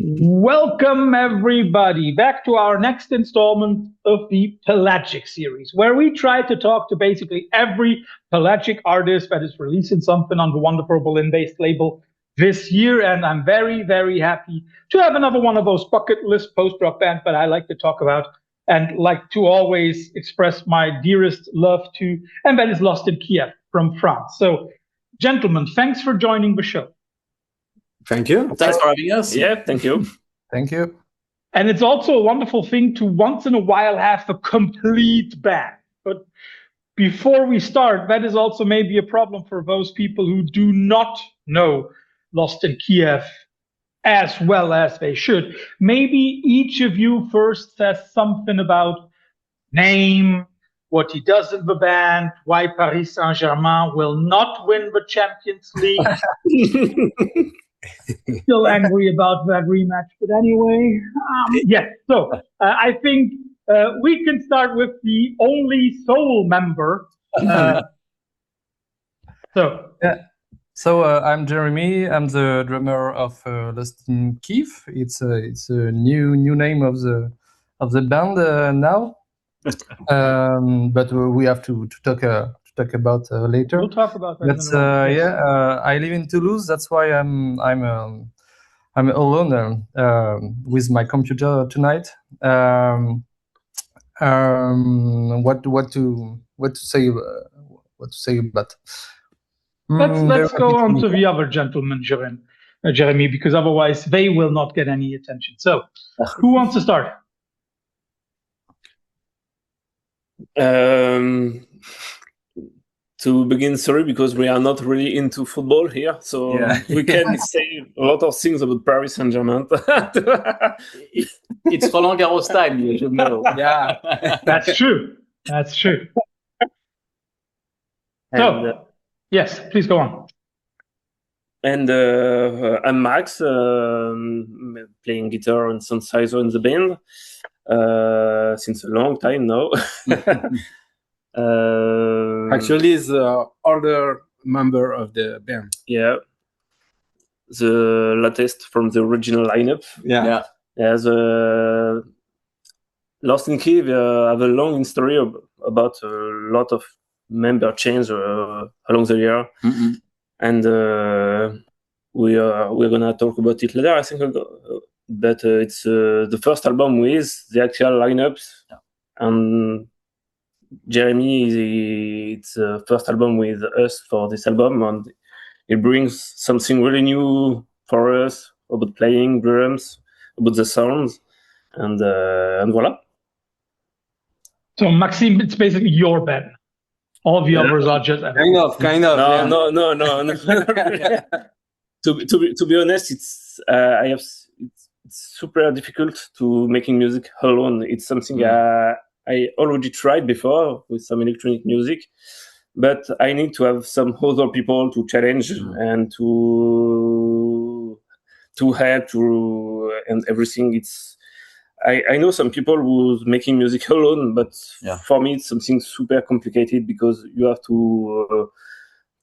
Welcome, everybody, back to our next installment of the Pelagic series, where we try to talk to basically every Pelagic artist that is releasing something on the wonderful Berlin-based label this year. And I'm very, very happy to have another one of those bucket list post-rock bands that I like to talk about and like to always express my dearest love to, and that is Lost in Kyiv from France. So, gentlemen, thanks for joining the show. Thank you. Thanks for having us. Yeah, thank you. Thank you. And it's also a wonderful thing to once in a while have a complete band. But before we start, that is also maybe a problem for those people who do not know Lost in Kyiv as well as they should. Maybe each of you first says something about name, what he does in the band, why Paris Saint-Germain will not win the Champions League. Still angry about that rematch, but anyway, yes. So I think we can start with the only sole member. So I'm Jeremy. I'm the drummer of Lost in Kyiv. It's a new name of the band now, but we have to talk about later. We'll talk about that. But I live in Toulouse. That's why I'm alone with my computer tonight. What to say about? Let's go on to the other gentleman, Jeremy, because otherwise they will not get any attention. So, who wants to start? To begin, sorry, because we are not really into football here, so we can say a lot of things about Paris Saint-Germain. It's Roland Garros time, you should know. Yeah, that's true. That's true. So, yes, please go on. And I'm Max, playing guitar and synthesizer in the band since a long time now. Actually, is the older member of the band. Yeah, the latest from the original lineup. Yeah. The Lost in Kyiv have a long history about a lot of member change along the year, and we're gonna talk about it later, I think. But it's the first album with the actual lineups, and Jeremy, it's the first album with us for this album, and it brings something really new for us about playing drums, about the sounds, and voila. So Maxime, it's basically your band. All the others are just kind of. No. To be honest, it's super difficult to making music alone. It's something I already tried before with some electronic music, but I need to have some other people to challenge and to help and everything. I know some people who's making music alone, but for me it's something super complicated because you have to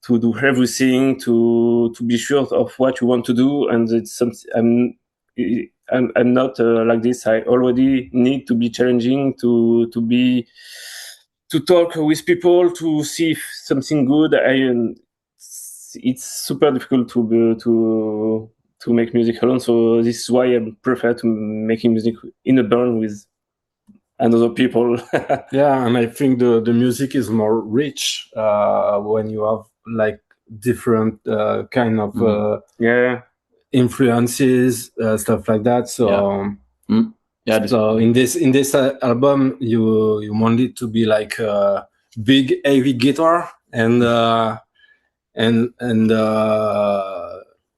do everything to be sure of what you want to do, and it's something I'm not like this. I already need to be challenging, to talk with people, to see if something good. It's super difficult to make music alone. So this is why I prefer to making music in a band with another people. Yeah, and I think the music is more rich when you have like different kind of influences, stuff like that. So so in this album you want it to be like a big heavy guitar, and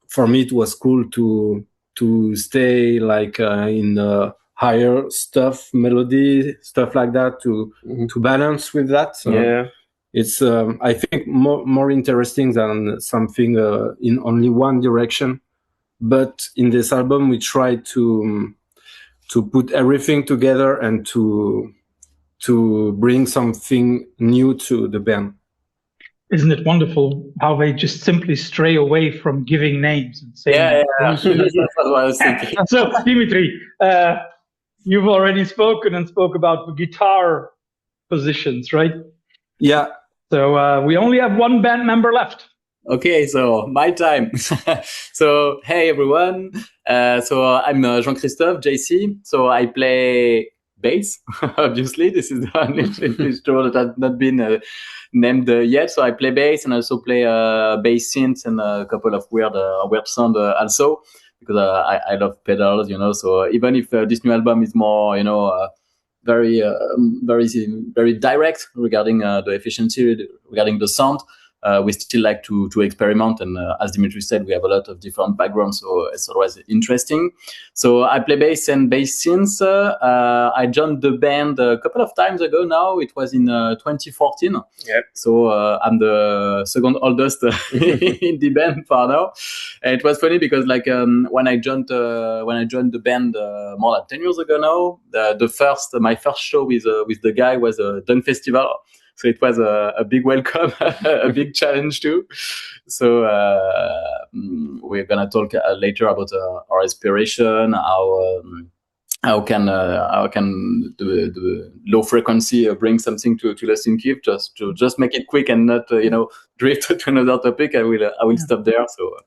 for me it was cool to stay like in the higher stuff, melody, stuff like that, to balance with that. So it's I think more interesting than something in only one direction. But in this album, we try to put everything together and to bring something new to the band. Isn't it wonderful how they just simply stray away from giving names and saying? Yeah, that's what I was thinking. So, Dimitri, you've already spoken and spoke about the guitar positions, right? Yeah. So we only have one band member left. Okay, so my time. So hey everyone. So I'm Jean-Christophe JC. So I play bass. Obviously, this is the only instrument that has not been named yet. So I play bass and also play bass synths and a couple of weird sound also because I love pedals, you know. So even if this new album is more, you know, very direct regarding the efficiency, regarding the sound. We still like to experiment, and as Dimitri said, we have a lot of different backgrounds, so it's always interesting. So I play bass and bass synths. I joined the band a couple of times ago now. It was in 2014. Yep. So I'm the second oldest in the band for now. And it was funny because like when I joined the band more than 10 years ago now, my first show with the guy was a Dunk Festival. So it was a big welcome, a big challenge too. So we're gonna talk later about our inspiration, how can the low frequency bring something to Lost in Kyiv? Just make it quick and not drift to another topic. I will stop there. So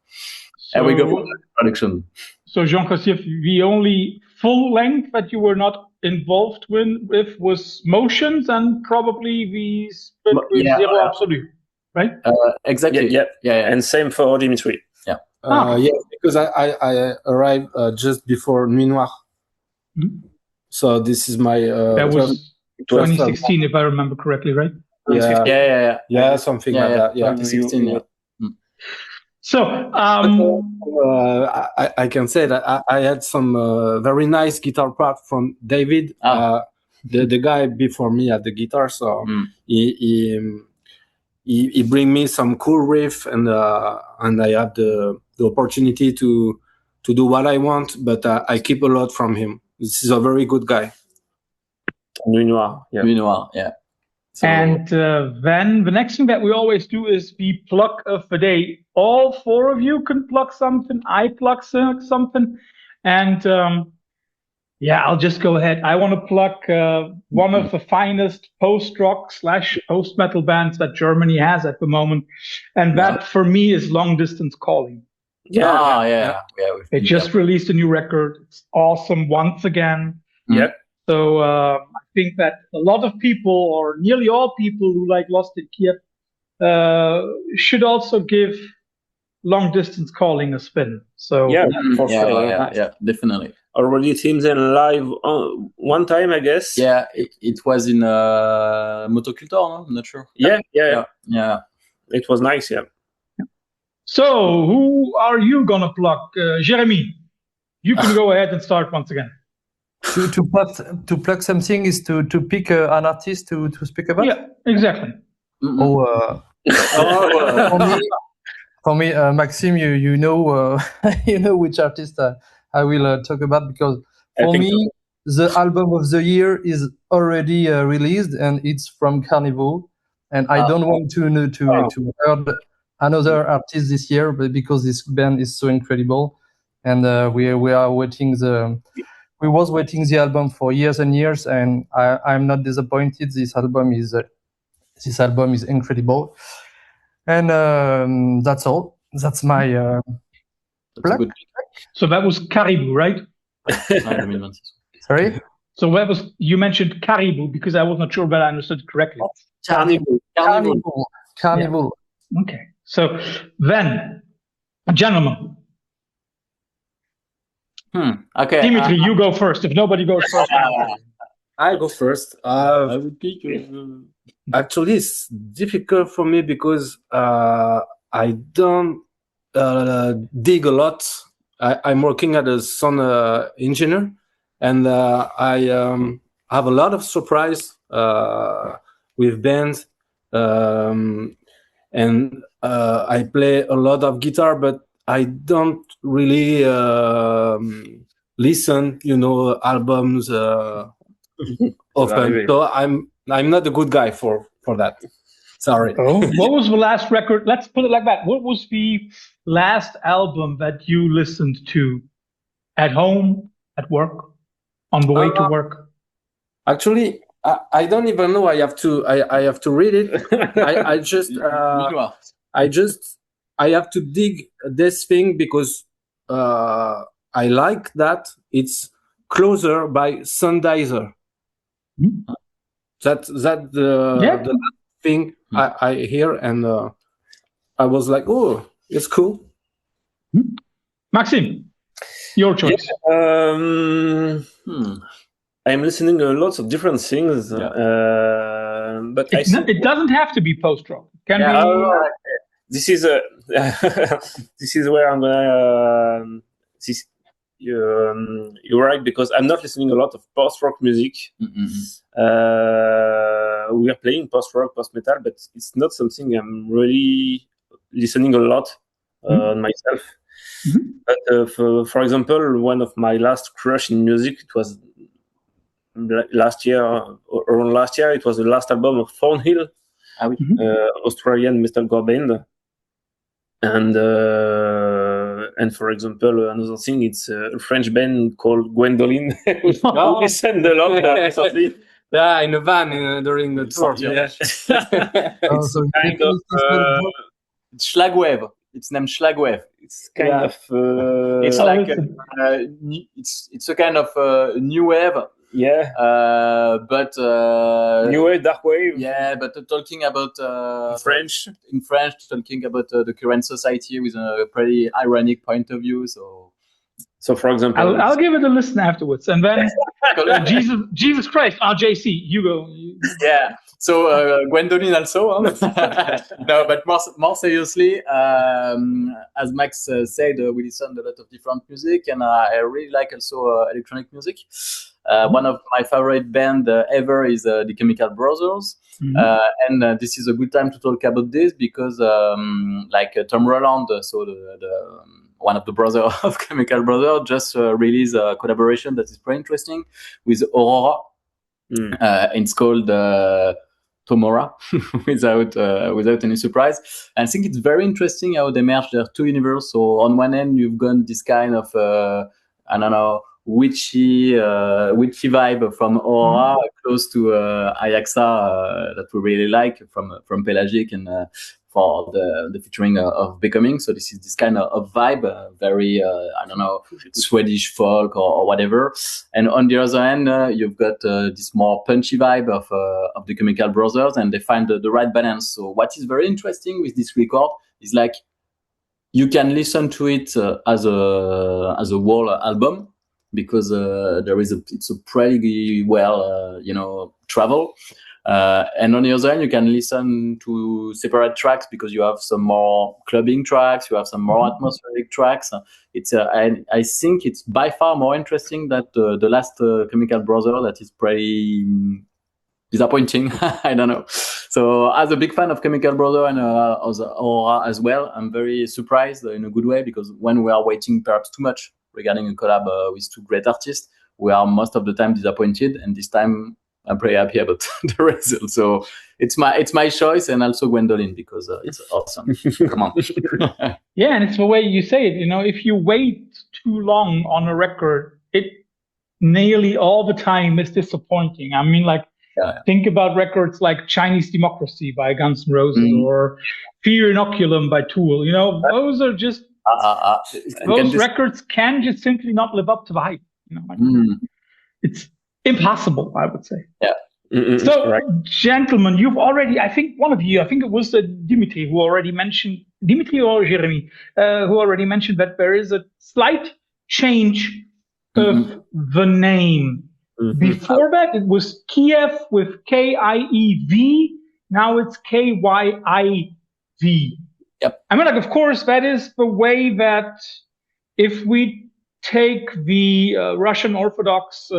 and we go for the production. So Jean-Christophe, the only full length that you were not involved with was Motions and probably the split with Zero Absolute, right? Exactly. Yeah. Yeah. And same for Dimitri. Yeah. Yeah, because I arrived just before Nuit Noire. Mm-hmm. So this is my that was 2016, if I remember correctly, right? Yeah, something like that. Yeah, 2016. Yeah. So I can say that I had some very nice guitar part from David, the guy before me at the guitar. So he bring me some cool riff, and I have the opportunity to do what I want, but I keep a lot from him. This is a very good guy. Nuit Noire. Yeah. Nuit Noire. Yeah. So, and then the next thing that we always do is the pluck of the day. All four of you can pluck something. I pluck something. And I'll just go ahead. I want to pluck one of the finest post-rock / post-metal bands that Germany has at the moment. And that, for me, is Long Distance Calling. Yeah. They just released a new record. It's awesome once again. Yep. So I think that a lot of people, or nearly all people who like Lost in Kyiv, should also give Long Distance Calling a spin. So for sure. Yeah, definitely. Already seen them live one time, I guess. Yeah, it was in Motocultor, no? I'm not sure. Yeah. It was nice, yeah. So who are you gonna pluck? Jeremy, you can go ahead and start once again. To pluck something is to pick an artist to speak about? Yeah, exactly. For me, Maxime, you know you know which artist I will talk about, because for me the album of the year is already released, and it's from Carnival, and I don't want to hear another artist this year, but because this band is so incredible, and we are waiting we was waiting the album for years and years, and I'm not disappointed. This album is incredible, and that's all. That's my that's good. So that was Caribou, right? Sorry. So that was, you mentioned Caribou because I was not sure that I understood correctly. Carnival. Yeah. Okay. So then, gentlemen. Okay. Dimitri, you go first. If nobody goes first, I go first. I would pick. Actually, it's difficult for me because I don't dig a lot. I'm working as a sound engineer, and I have a lot of surprise with bands, and I play a lot of guitar, but I don't really listen, albums often. So I'm not a good guy for that. Sorry. Oh, what was the last record? Let's put it like that. What was the last album that you listened to at home, at work, on the way to work? Actually, I don't even know. I have to read it. I have to dig this thing because I like that. It's Closer by Sundizer. Mm-hmm. That the thing I hear, and I was like, oh, it's cool. Mm-hmm. Maxime, your choice. I'm listening to lots of different things, but it doesn't have to be post-rock. It can be. This is this is where I'm gonna. You're right, because I'm not listening a lot of post-rock music. We are playing post-rock, post-metal, but it's not something I'm really listening a lot on myself. Mm-hmm. But for example, one of my last crush in music, it was last year. It was the last album of Thornhill, Australian metalcore band. And for example, another thing, it's a French band called Gwendoline. We listened a lot recently. Yeah, in a van during the tour. Yeah. It's kind of Schlagwave. It's named Schlagwave. It's kind of it's like it's a kind of new wave. Yeah. But new wave, dark wave. Yeah, but talking about French. In French, talking about the current society with a pretty ironic point of view. So for example, I'll give it a listen afterwards, and then Jesus Christ, JC, you go. Yeah. So Gwendoline also. No, but more seriously, as Max said, we listen to a lot of different music, and I really like also electronic music. One of my favorite band ever is the Chemical Brothers. And this is a good time to talk about this because like Tom Roland, so the one of the brothers of Chemical Brothers, just released a collaboration that is pretty interesting with Aurora. It's called Tomorrow, without any surprise. And I think it's very interesting how they merge their two universes. So on one end, you've got this kind of I don't know, witchy vibe from Aurora, close to Ajaxa, that we really like from Pelagic, and for the featuring of Becoming. So this is this kind of vibe, very I don't know, Swedish folk or whatever. And on the other hand, you've got this more punchy vibe of the Chemical Brothers, and they find the right balance. So what is very interesting with this record is like you can listen to it as a whole album, because it's a pretty well travel. And on the other hand, you can listen to separate tracks because you have some more clubbing tracks, you have some more atmospheric tracks. It's I think it's by far more interesting than the last Chemical Brother, that is pretty disappointing. I don't know. So as a big fan of Chemical Brother and Aurora as well, I'm very surprised in a good way, because when we are waiting perhaps too much regarding a collab with two great artists, we are most of the time disappointed, and this time I'm pretty happy about the result. So it's my choice, and also Gwendoline, because it's awesome. Come on. Yeah, and it's the way you say it. If you wait too long on a record, it nearly all the time is disappointing. I mean, like, think about records like Chinese Democracy by Guns N' Roses or Fear Inoculum by Tool. Those are just those records can just simply not live up to the hype. It's impossible, I would say. Yeah. So, right. Gentlemen, you've already, I think it was Dimitri who already mentioned, Dimitri or Jeremy, who already mentioned that there is a slight change of the name. Before that, it was Kyiv with K-I-E-V. Now it's K-Y-I-V. Yep. I mean, like, of course, that is the way that if we take the Russian Orthodox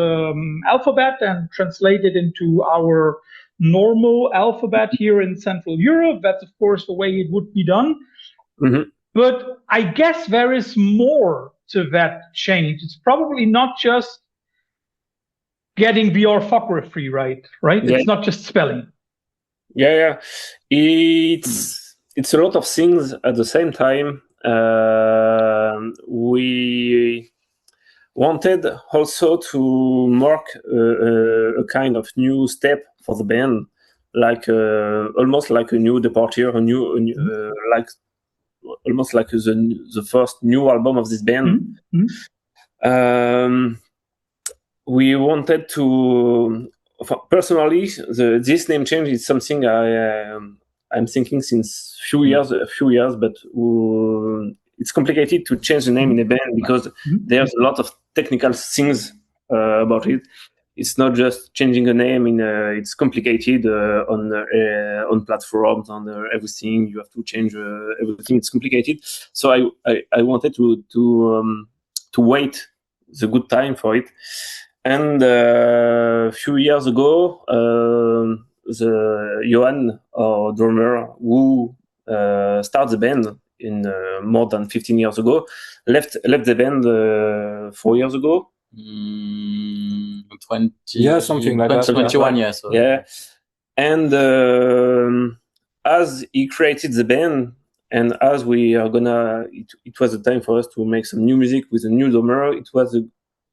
alphabet and translate it into our normal alphabet here in Central Europe, that's, of course, the way it would be done. But I guess there is more to that change. It's probably not just getting the orthography right? Yeah. It's not just spelling. Yeah. It's a lot of things at the same time. We wanted also to mark a kind of new step for the band, like almost like a new departure, like almost like the first new album of this band. We wanted to, personally, this name change is something I'm thinking since a few years, but it's complicated to change the name in a band because there's a lot of technical things about it. It's not just changing a name. It's complicated on platforms, on everything. You have to change everything. It's complicated. So I wanted to wait the good time for it. And a few years ago, the Johan, our drummer, who started the band in more than 15 years ago, left the band 4 years ago. 20, something like that. 21 years. So. Yeah. And as he created the band, and as we are it was the time for us to make some new music with a new drummer.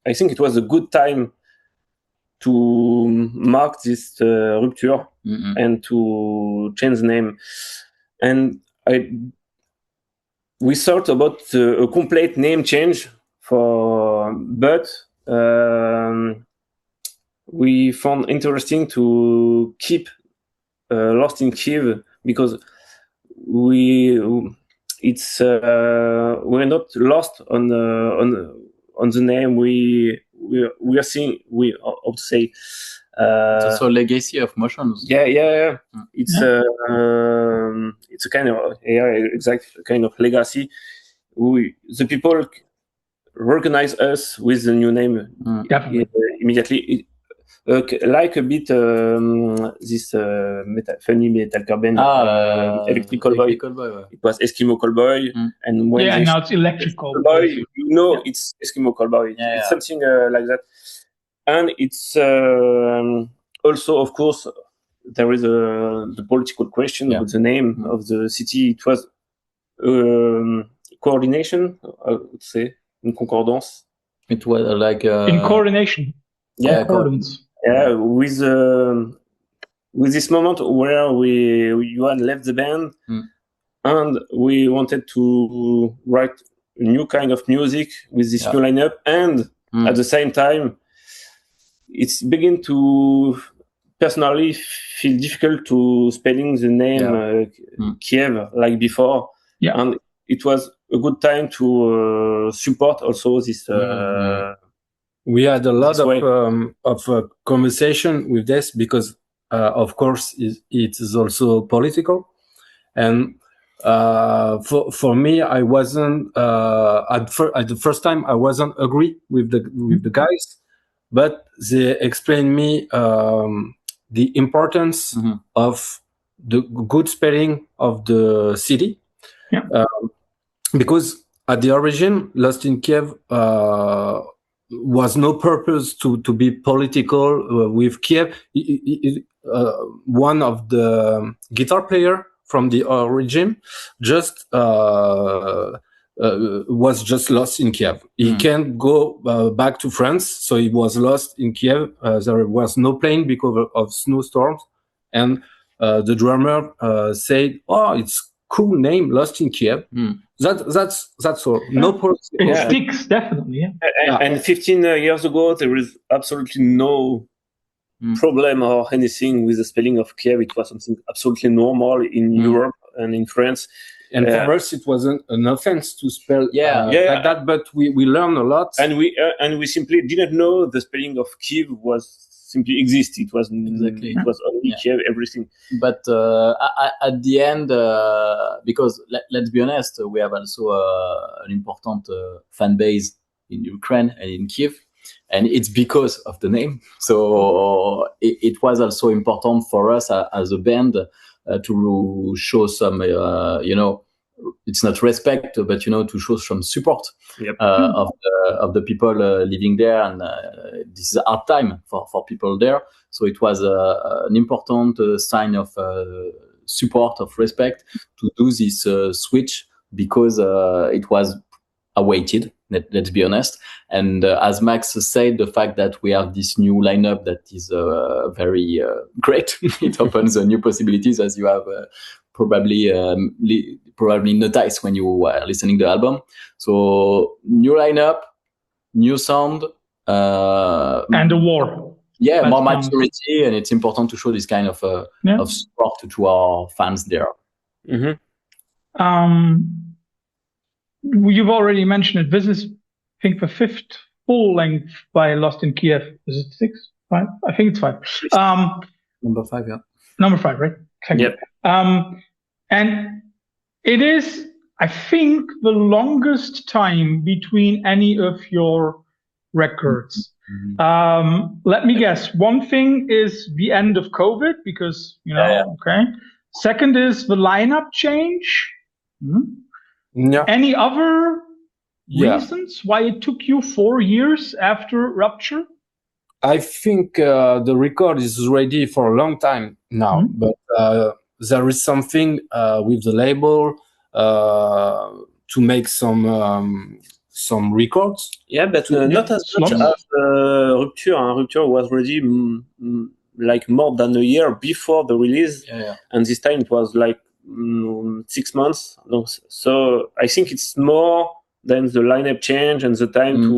I think it was a good time to mark this rupture and to change the name. And we thought about a complete name change but we found interesting to keep Lost in Kyiv because we're not lost on the name. We are seeing, how to say, it's also a legacy of motions. Yeah. It's a kind of exact kind of legacy. The people recognize us with the new name immediately. Like a bit this funny metalcore band, Electric Callboy. It was Eskimo Callboy, and when now it's Electric Callboy. It's Eskimo Callboy. It's something like that, and it's also, of course, there is the political question with the name of the city. It was coordination, I would say, in concordance. It was like in coordination. Accordance. Yeah, with this moment where Johan left the band, and we wanted to write a new kind of music with this new lineup, and at the same time, it's begin to personally feel difficult to spelling the name Kyiv like before, and it was a good time to support also this. We had a lot of conversation with this because, of course, it is also political. And for me, I wasn't at the first time I wasn't agree with the guys, but they explained me the importance of the good spelling of the city, because at the origin, Lost in Kyiv was no purpose to be political with Kyiv. One of the guitar player from the origin just was just lost in Kyiv. He can't go back to France, so he was lost in Kyiv. There was no plane because of snowstorms, and the drummer said, "Oh, it's cool name, Lost in Kyiv." That's all. No politics. It sticks, definitely. And 15 years ago, there was absolutely no problem or anything with the spelling of Kyiv. It was something absolutely normal in Europe and in France. And for us, it wasn't an offense to spell like that, but we learned a lot. And we simply didn't know the spelling of Kyiv was simply exist. It was it was only Kyiv, everything. But at the end, because let's be honest, we have also an important fan base in Ukraine and in Kyiv, and it's because of the name. So it was also important for us as a band to show some, it's not respect, but to show some support Yep. of the people living there, and this is a hard time for people there. So it was an important sign of support, of respect, to do this switch, because it was awaited. Let's be honest. And as Max said, the fact that we have this new lineup that is very great. It opens new possibilities, as you have probably noticed when you were listening to the album. So new lineup, new sound, and a war. Yeah, more maturity, and it's important to show this kind of support to our fans there. Mm-hmm. You've already mentioned it. This is, I think, the 5th full length by Lost in Kyiv. Is it 6? 5? I think it's 5. Number 5, yeah. Number 5, right? Yep. And it is, I think, the longest time between any of your records. Mm-hmm. Let me guess. One thing is the end of COVID, because, okay. Second is the lineup change. Mm-hmm. Yeah. Any other reasons why it took you 4 years after Rupture? I think the record is ready for a long time now, but there is something with the label to make some records. Yeah, but not as much as Rupture. Rupture was ready like more than a year before the release, and this time it was like 6 months. No, so I think it's more than the lineup change and the time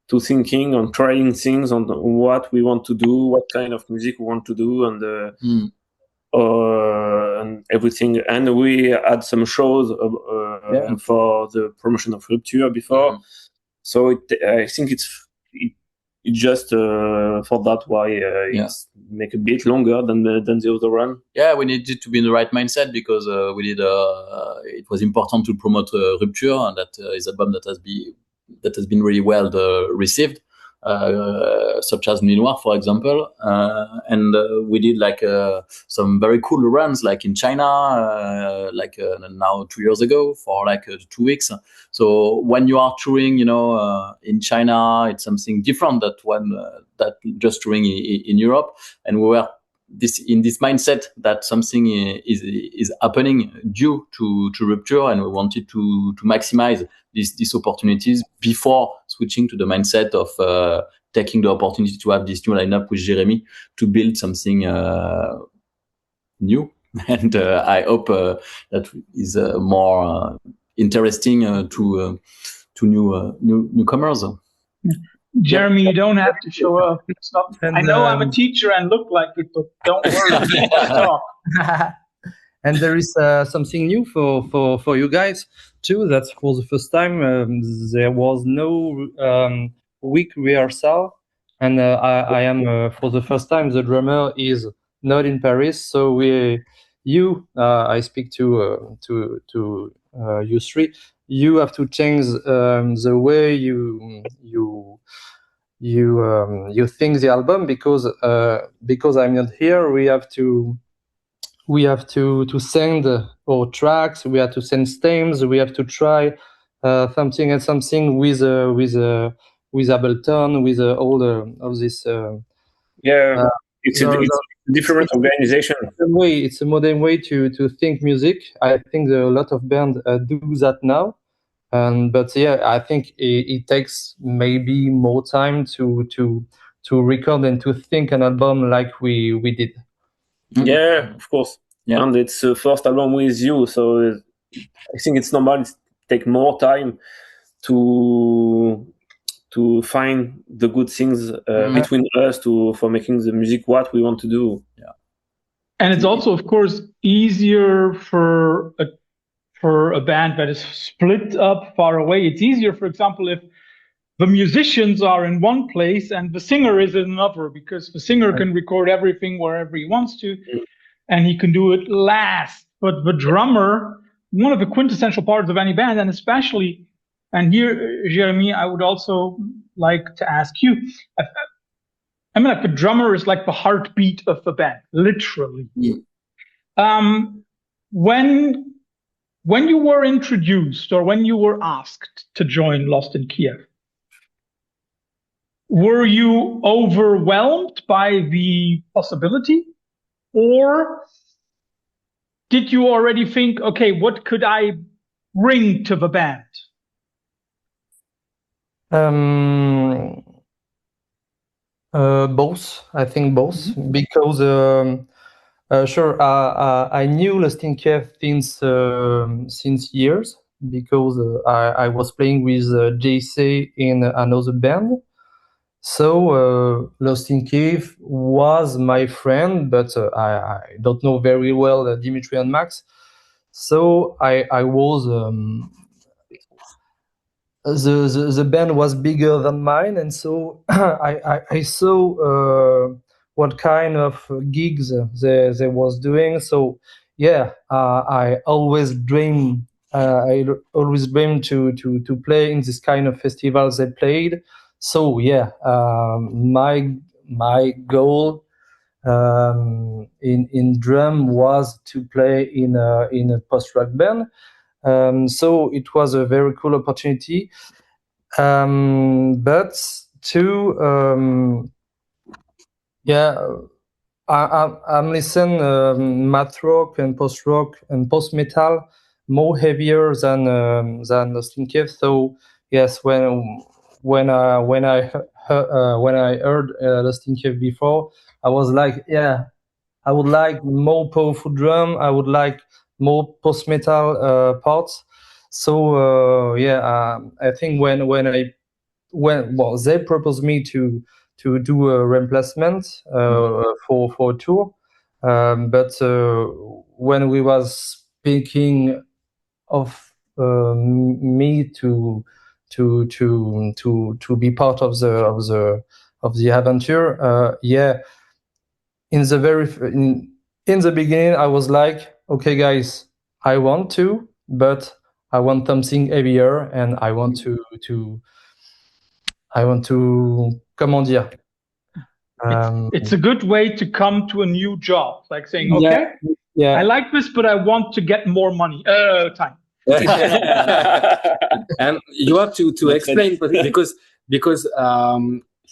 to thinking on trying things on what we want to do, what kind of music we want to do, and everything. And we had some shows for the promotion of Rupture before, so I think it's just for that why it's make a bit longer than the other one. Yeah, we needed to be in the right mindset, because we did. It was important to promote Rupture, and that is an album that has been really well received, such as Nuit Noire, for example. And we did like some very cool runs, like in China, now 2 years ago, for like 2 weeks. So when you are touring, in China, it's something different that just touring in Europe. And we were in this mindset that something is happening due to Rupture, and we wanted to maximize these opportunities before switching to the mindset of taking the opportunity to have this new lineup with Jeremy to build something new. And I hope that is more interesting to newcomers. Jeremy, you don't have to show up. I know I'm a teacher and look like it, but don't worry. Talk. And there is something new for you guys too. That for the first time there was no week rehearsal, and I am for the first time the drummer is not in Paris. So I speak to you three. You have to change the way you think the album, because I'm not here. We have to send our tracks. We have to send stems. We have to try something with Ableton, with all this. It's a different organization. It's a modern way to think music. I think a lot of bands do that now. But I think it takes maybe more time to record and to think an album like we did. Yeah, of course. Yeah. And it's the first album with you, so I think it's normal. It take more time to find the good things between us for making the music what we want to do. Yeah. And it's also, of course, easier for a band that is split up far away. It's easier, for example, if the musicians are in one place and the singer is in another, because the singer can record everything wherever he wants to, and he can do it last. But the drummer, one of the quintessential parts of any band, and especially, and here, Jeremy, I would also like to ask you, I mean, like, the drummer is like the heartbeat when you were introduced or when you were asked to join Lost in Kiev, were you overwhelmed by the possibility? Or did you already think, okay, what could I bring to the band? Both. I think both, because sure, I knew Lost in Kiev since years, because I was playing with JC in another band. So Lost in Kiev was my friend, but I don't know very well Dimitri and Max. So I was the band was bigger than mine, and so I saw what kind of gigs they was doing. So yeah, I always dream. I always dreamed to play in this kind of festivals they played. So yeah, my goal in drum was to play in a post rock band. So it was a very cool opportunity. But to I'm listen math rock and post metal more heavier than Lost in Kiev. So yes, when I heard Lost in Kiev before, I was like, yeah, I would like more powerful drum. I would like more post metal parts. So I think when they proposed me to do a replacement for a tour, but when we was speaking of me to be part of the adventure, in the beginning I was like, okay guys, I want to, but I want something heavier, and I want to comment dire. It's a good way to come to a new job, like saying, okay, I like this, but I want to get more money. Time. And you have to explain, because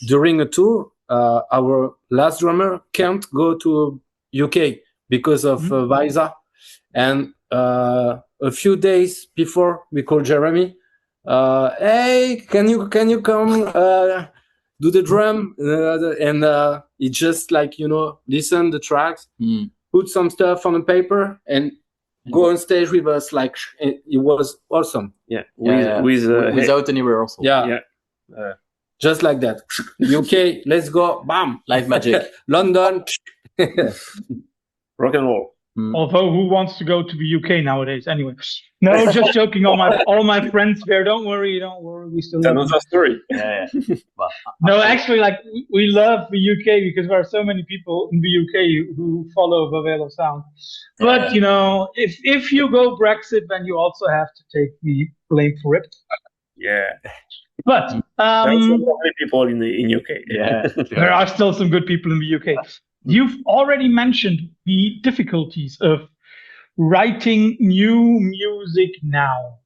during a tour, our last drummer can't go to UK because of visa, and a few days before we called Jeremy, hey, can you come do the drum, and he just listen the tracks, put some stuff on the paper, and go on stage with us. Like, it was awesome. Without any rehearsal. Just like that. UK, let's go, bam, like magic. London, rock and roll. Although who wants to go to the UK nowadays? Anyway, no, just joking. All my friends there. Don't worry. We still love another story. Well, no, actually, like we love the UK because there are so many people in the UK who follow the Velo sound. But if you go Brexit, then you also have to take the blame for it. Yeah. But there are some lovely people in UK. Yeah. There are still some good people in the UK. You've already mentioned the difficulties of writing new music now.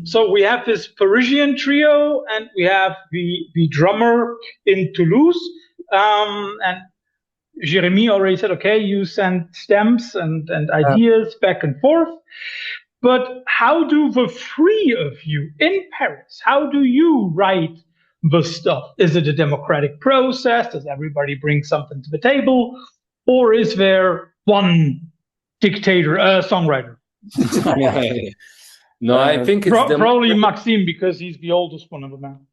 So we have this Parisian trio, and we have the drummer in Toulouse. And Jeremy already said, okay, you send stems and ideas back and forth. But how do the three of you in Paris, how do you write the stuff? Is it a democratic process? Does everybody bring something to the table? Or is there one dictator, songwriter? No, I think it's probably Maxime, because he's the oldest one of the band.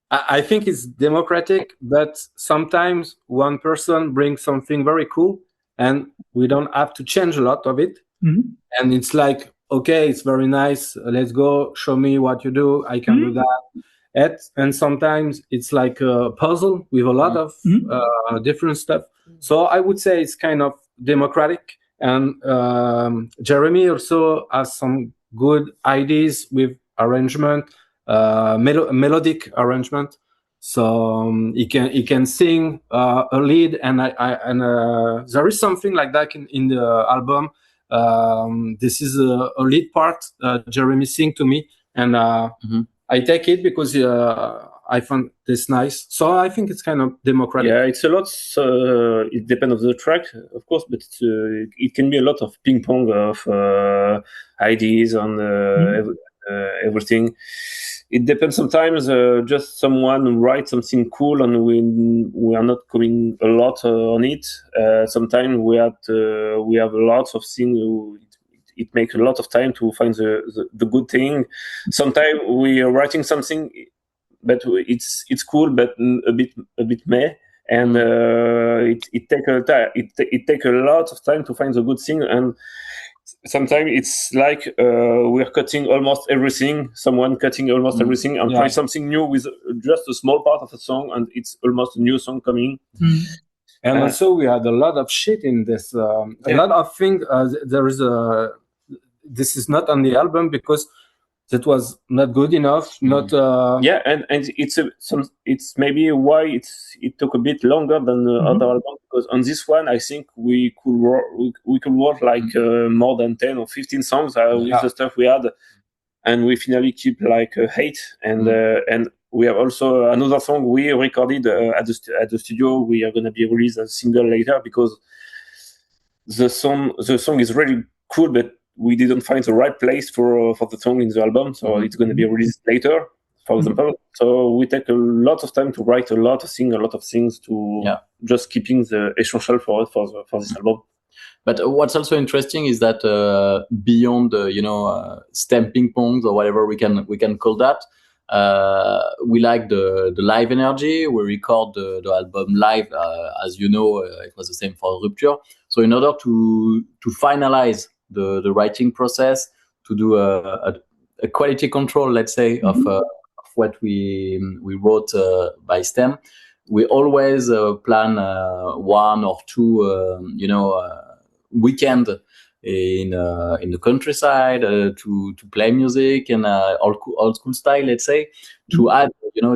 I think it's democratic, but sometimes one person brings something very cool, and we don't have to change a lot of it. And it's like, okay, it's very nice. Let's go. Show me what you do. I can do that. And sometimes it's like a puzzle with a lot of different stuff. So I would say it's kind of democratic. And Jeremy also has some good ideas with arrangement, melodic arrangement. So he can sing a lead, and there is something like that in the album. this is a lead part. Jeremy sing to me, and I take it because I found this nice. So I think it's kind of democratic. Yeah, it's a lot. It depends on the track, of course, but it can be a lot of ping pong of ideas on everything. It depends. Sometimes just someone writes something cool, and we are not going a lot on it. Sometimes we have lots of things. It makes a lot of time to find the good thing. Sometimes we are writing something, but it's cool, but a bit meh, and it take a lot of time to find the good thing. And sometimes it's like we're cutting almost everything. Someone cutting almost everything and try something new with just a small part of a song, and it's almost a new song coming. And also we had a lot of shit in this. A lot of things. There is this is not on the album because that was not good enough. Not and it's maybe why it took a bit longer than the other album, because on this one I think we could work like more than 10 or 15 songs with the stuff we had, and we finally keep like 8, and we have also another song we recorded at the studio. We are going to be released as a single later, because the song is really cool, but we didn't find the right place for the song in the album, so it's going to be released later, for example. So we take a lot of time to write a lot of things to just keeping the essential for this album. But what's also interesting is that beyond stem ping pongs or whatever we can call that, we like the live energy. We record the album live, as you know. It was the same for Rupture. So in order to finalize the writing process, to do a quality control, let's say, of what we wrote by stem, we always plan 1 or 2 weekend in the countryside to play music and old school style, let's say, to add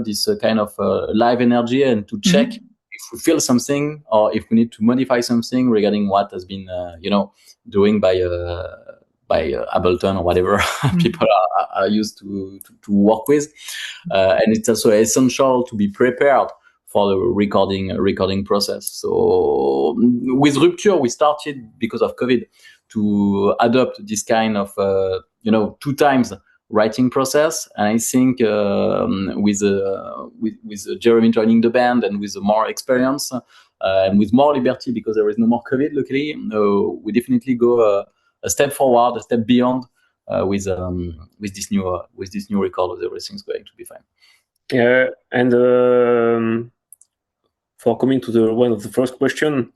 this kind of live energy, and to check if we feel something or if we need to modify something regarding what has been doing by Ableton or whatever people are used to work with, and it's also essential to be prepared for the recording process. So with Rupture, we started because of COVID to adopt this kind of 2 times writing process, and I think with Jeremy joining the band and with more experience and with more liberty, because there is no more COVID, luckily, we definitely go a step forward, a step beyond with this new record. Everything's going to be fine. Yeah, and for coming to one of the first question,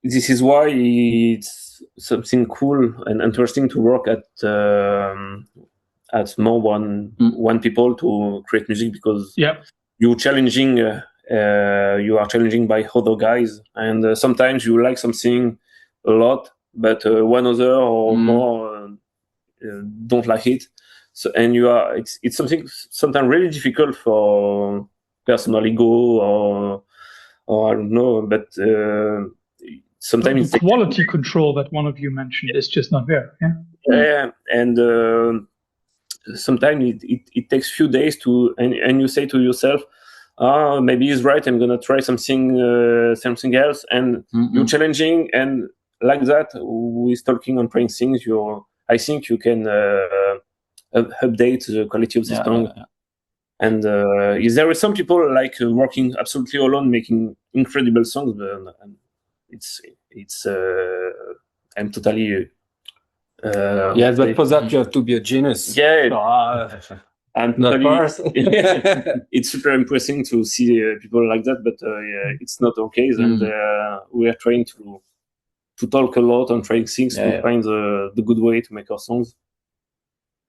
this is why it's something cool and interesting to work at more one people to create music, because you are challenging by other guys, and sometimes you like something a lot, but one other or more don't like it. So, and it's something sometimes really difficult for personal ego or I don't know, but sometimes the quality control that one of you mentioned is just not there. Yeah, and sometimes it takes few days and you say to yourself, maybe he's right, I'm gonna try something else, and you're challenging, and like that with talking on playing things, I think you can update the quality of the song. And there are some people like working absolutely alone, making incredible songs, but it's I'm totally but for that you have to be a genius. I'm totally, it's super impressive to see people like that, but it's not our case, and we are trying to talk a lot and trying things to find the good way to make our songs.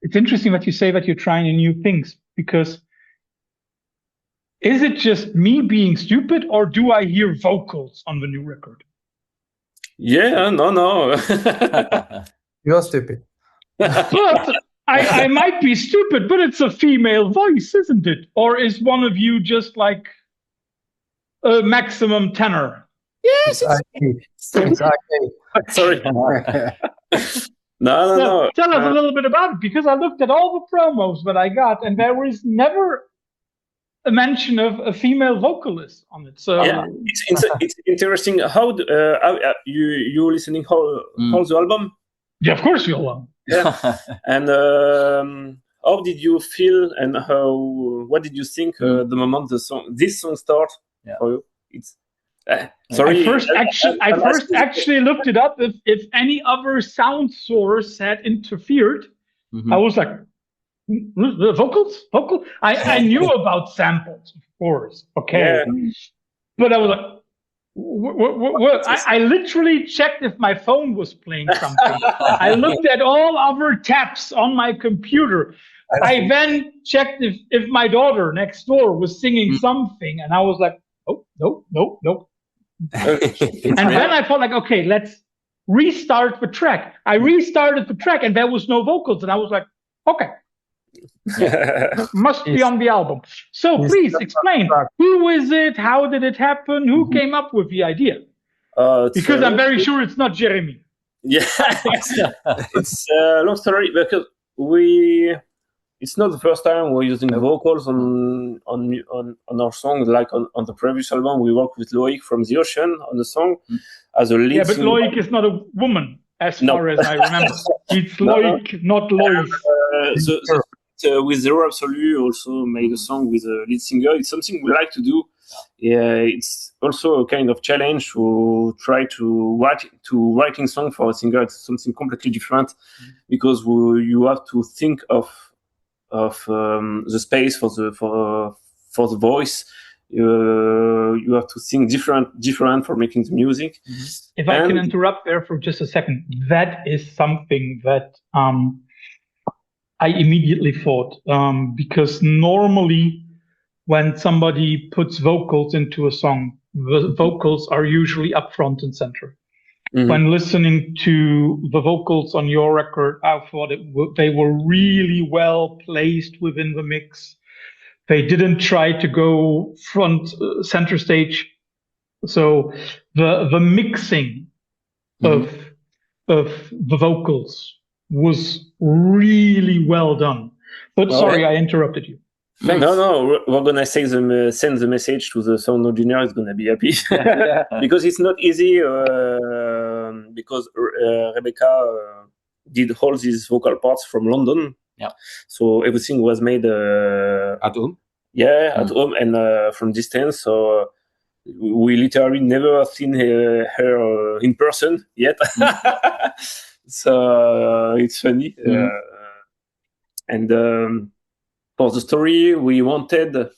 It's interesting that you say that you're trying new things, because is it just me being stupid, or do I hear vocals on the new record? Yeah, no. You're stupid. But I might be stupid, but it's a female voice, isn't it? Or is one of you just like a maximum tenor? Yes, Exactly. Sorry. No. Tell us a little bit about it, because I looked at all the promos that I got, and there was never a mention of a female vocalist on it. So Yeah, it's interesting. How you listening how the album? yeah, of course you'll love. Yeah, and how did you feel, and what did you think the moment this song start for you? It's sorry. I first actually looked it up if any other sound source had interfered. I was like, the vocal. I knew about samples, of course. Okay, but I was like, what? I literally checked if my phone was playing something. I looked at all other tabs on my computer. I then checked if my daughter next door was singing something, and I was like, oh, no. And then I thought, like, okay, let's restart the track. I restarted the track, and there was no vocals, and I was like, okay. Must be on the album. So please explain, who is it? How did it happen? Who came up with the idea? Because I'm very sure it's not Jeremy. Yeah, it's a long story, because it's not the first time we're using vocals on our songs. Like on the previous album, we worked with Loic from The Ocean on the song as a lead. Yeah, but Loic is not a woman, as far as I remember. It's Loic, not Lois. With Zero Absolute also made a song with a lead singer. It's something we like to do. Yeah, it's also a kind of challenge to try to writing song for a singer. It's something completely different, because you have to think of the space for the voice. You have to think different for making the music. If I can interrupt there for just a second, that is something that I immediately thought, because normally when somebody puts vocals into a song, the vocals are usually up front and center. When listening to the vocals on your record, I thought they were really well placed within the mix. They didn't try to go front center stage. So the mixing of the vocals was really well done. But sorry, I interrupted you. Thanks. No, we're gonna send the message to the sound engineer. He's gonna be happy because it's not easy. Because Rebecca did all these vocal parts from London. Yeah. So everything was made at home. Yeah, at home and from distance. So we literally never seen her in person yet. So it's funny. And for the story, we wanted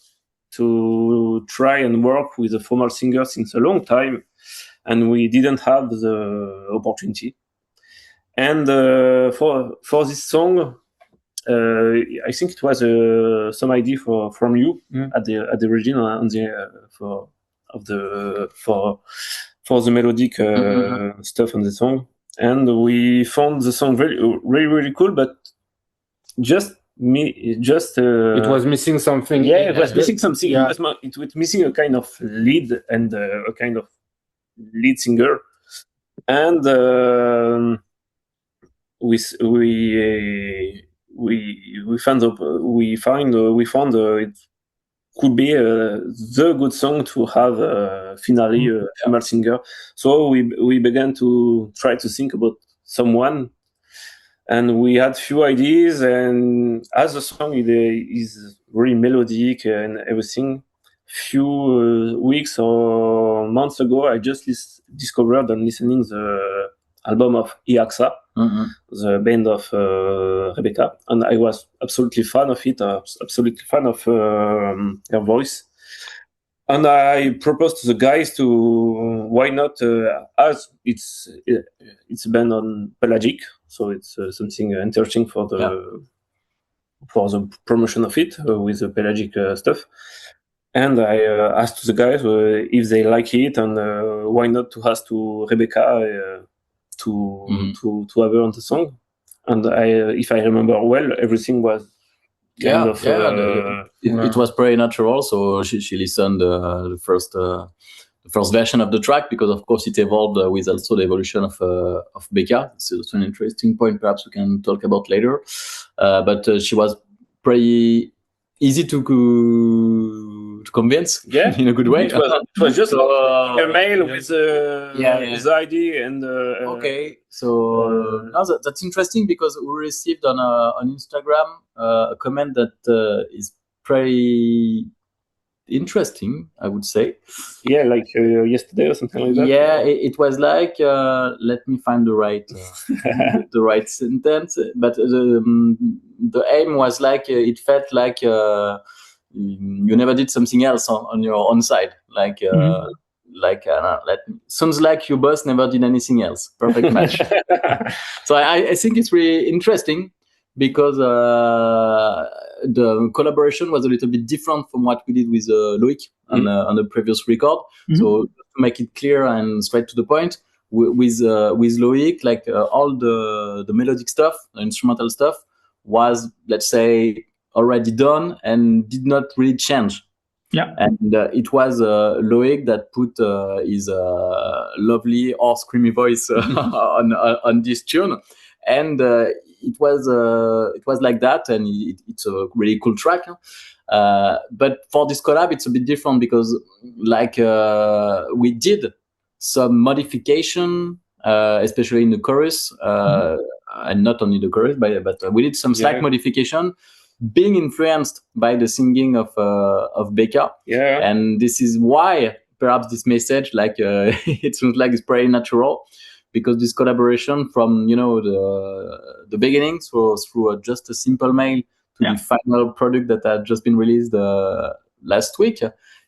to try and work with a female singer since a long time, and we didn't have the opportunity. And for this song, I think it was some idea from you at the origin for the melodic stuff on the song, and we found the song really cool, but it was missing something. Yeah, it was missing something. Yeah. It was missing a kind of lead and a kind of lead singer, and we found it could be the good song to have finally a female singer. So we began to try to think about someone. And we had few ideas, and as the song is very melodic and everything, few weeks or months ago, I just discovered and listening the album of Iaxa, the band of Rebecca, and I was absolutely fan of it, absolutely fan of her voice. And I proposed to the guys to why not, as it's a band on Pelagic, so it's something interesting for the promotion of it with the Pelagic stuff. And I asked the guys if they like it, and why not to ask to Rebecca to have her on the song. And if I remember well, everything was it was pretty natural. So she listened the first first version of the track, because of course it evolved with also the evolution of Becca. So it's an interesting point, perhaps we can talk about later. But she was pretty easy to convince, in a good way. It was just So, a mail with the ID and okay. So that's interesting, because we received on Instagram a comment that is pretty interesting, I would say. Yeah, like yesterday or something like that. Yeah, it was like let me find the right the right sentence. But the aim was like it felt like you never did something else on your own side. Like sounds like your boss never did anything else. Perfect match. So I think it's really interesting, because the collaboration was a little bit different from what we did with Loic on the previous record. So to make it clear and straight to the point, with Loic, like all the melodic stuff, the instrumental stuff, was, let's say, already done and did not really change. Yeah. And it was Loic that put his lovely or screamy voice on this tune, and it was like that, and it's a really cool track. But for this collab, it's a bit different, because like we did some modification, especially in the chorus, and not only the chorus, but we did some slight modification, being influenced by the singing of Becca. Yeah. And this is why perhaps this message, like it seems like it's pretty natural, because this collaboration from the beginning, so through just a simple mail to the final product that had just been released last week,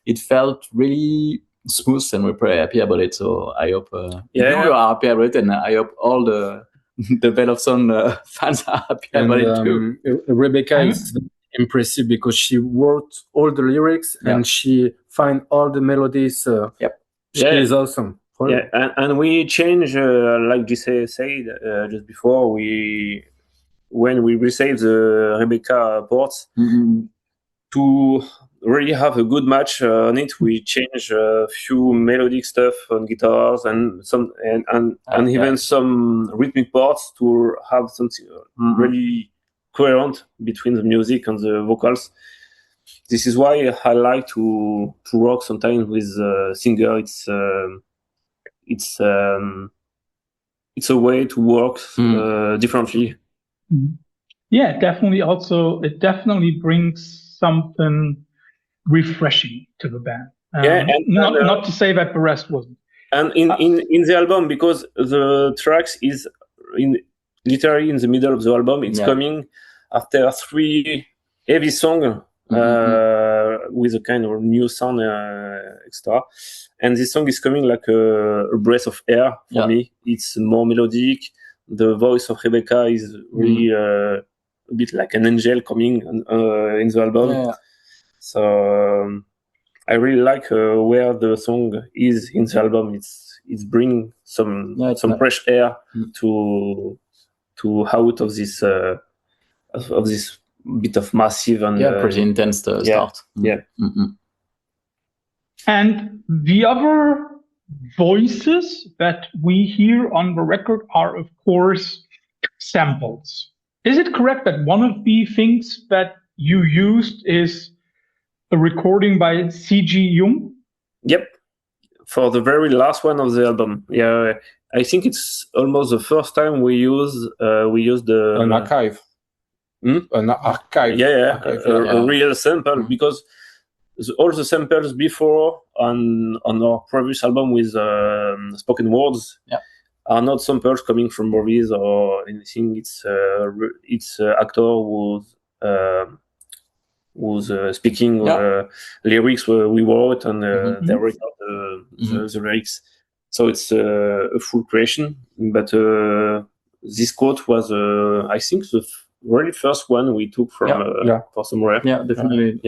it felt really smooth, and we're pretty happy about it. So I hope you are happy about it, and I hope all the Veil of Sound fans are happy about it too. Rebecca is impressive, because she wrote all the lyrics and she find all the melodies. She is awesome. Yeah, and we change, like Jesse said just before, when we received the Rebecca ports, to really have a good match on it, we change a few melodic stuff on guitars and some and even some rhythmic parts to have something really coherent between the music and the vocals. This is why I like to rock sometimes with a singer. It's a way to work differently. Yeah, definitely. Also, it definitely brings something refreshing to the band. And not to say that the rest wasn't. And in the album, because the tracks is literally in the middle of the album, it's coming after 3 heavy songs with a kind of new sound extra. And this song is coming like a breath of air for me. It's more melodic. The voice of Rebecca is really a bit like an angel coming in the album. So I really like where the song is in the album. It's bring some fresh air to out of this bit of massive and pretty intense start. And the other voices that we hear on the record are, of course, samples. Is it correct that one of the things that you used is a recording by C.G. Jung? Yep. For the very last one of the album. Yeah, I think it's almost the first time we used an archive. An archive. A real sample, because all the samples before on our previous album with spoken words are not samples coming from movies or anything. It's actor who's speaking lyrics we wrote, and they record the lyrics. So it's a full creation. But this quote was, I think, the very first one we took from for somewhere. Yeah, definitely.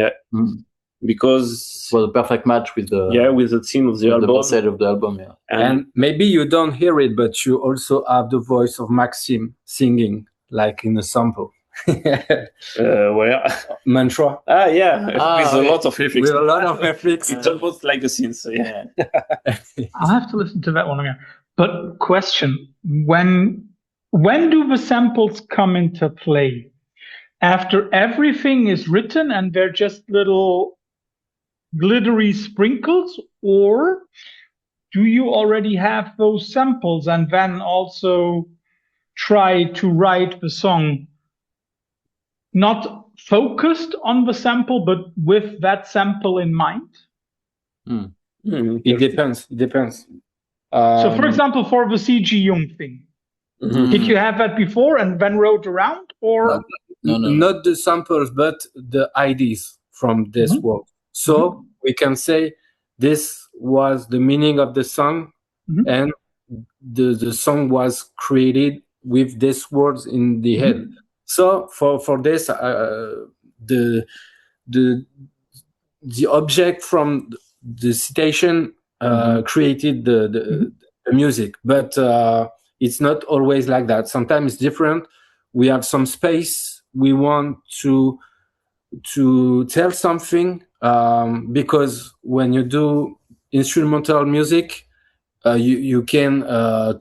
Because it was a perfect match with the theme of the album, the message of the album. And maybe you don't hear it, but you also have the voice of Maxime singing, like in a sample. Where? Mantra. Yeah, with a okay. lot of effects. With a lot of effects. It's almost like a scene. So yeah. I'll have to listen to that one again. But question: when do the samples come into play? After everything is written and they're just little glittery sprinkles, or do you already have those samples and then also try to write the song not focused on the sample, but with that sample in mind? It depends. It depends. So, for example, for the C.G. Jung thing, did you have that before and then wrote around, or No. Not the samples, but the ideas from this world. So we can say this was the meaning of the song, and the song was created with these words in the head. So for this, the object from the citation created the music, but it's not always like that. Sometimes it's different. We have some space. We want to tell something, because when you do instrumental music, you can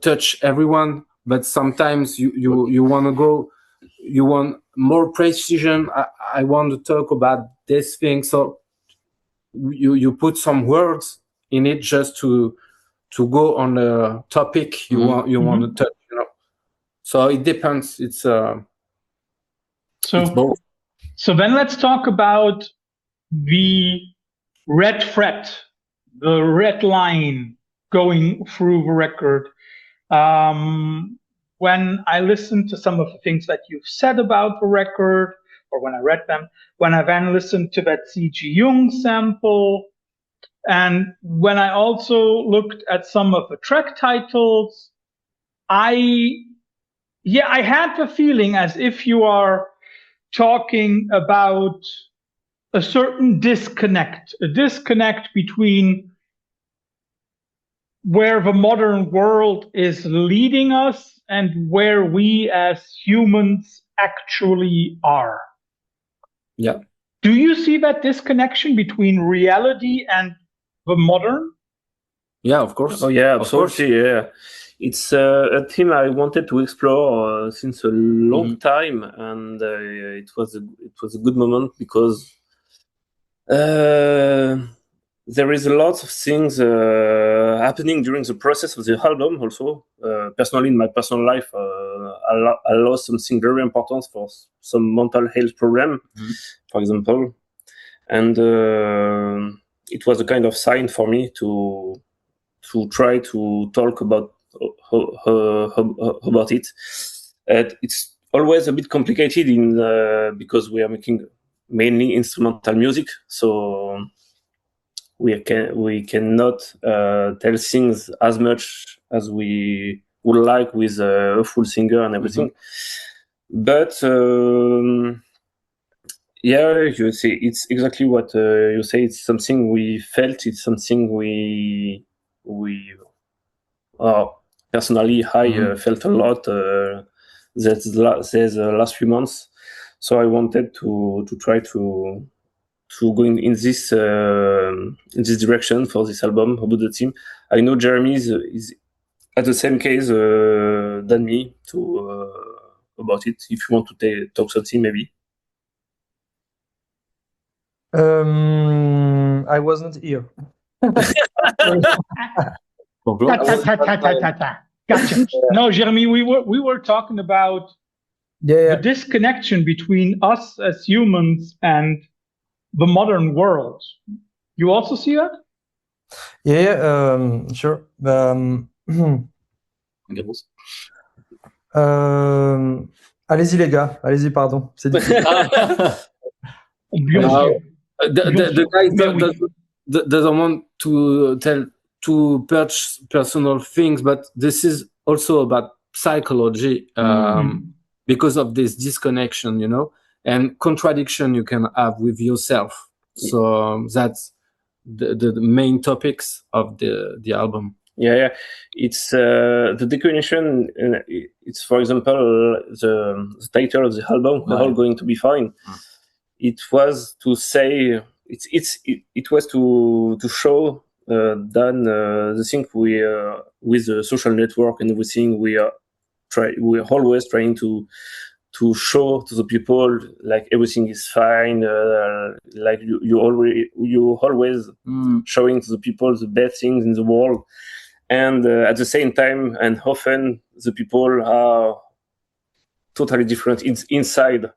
touch everyone, but sometimes you want to go, you want more precision. I want to talk about this thing, so you put some words in it just to go on the topic you want to touch, so it depends. It's both. So then let's talk about the red fret, the red line going through the record. When I listen to some of the things that you've said about the record, or when I read them, when I then listened to that C.G. Jung sample, and when I also looked at some of the track titles, I had the feeling as if you are talking about a certain disconnect between where the modern world is leading us and where we as humans actually are. Yeah. Do you see that disconnection between reality and the modern? Yeah, of course. Oh yeah, absolutely. Yeah, it's a theme I wanted to explore since a long time, and it was a good moment because there is a lot of things happening during the process of the album. Also, personally, in my personal life, I lost something very important for some mental health problem, for example, and it was a kind of sign for me to try to talk about it. It's always a bit complicated because we are making mainly instrumental music, so we cannot tell things as much as we would like with a full singer and everything. But yeah, you see, it's exactly what you say. It's something we felt. It's something we personally I felt a lot these last few months. So I wanted to try to go in this direction for this album about the team. I know Jeremy is at the same case than me about it. If you want to talk something, maybe. I wasn't here. Gotcha. No, Jeremy, we were talking about the disconnection between us as humans and the modern world. You also see that? Yeah, sure. Allez-y les gars, allez-y, pardon. C'est difficile. The guy doesn't want to tell too personal things, but this is also about psychology, because of this disconnection, and contradiction you can have with yourself. So that's the main topics of the album. Yeah. It's the declination. It's, for example, the title of the album, "We're All Going to Be Fine." It was to say it was to show the thing we with the social network and everything we're always trying to show to the people like everything is fine, like you always showing to the people the best things in the world, and at the same time and often the people are totally different inside,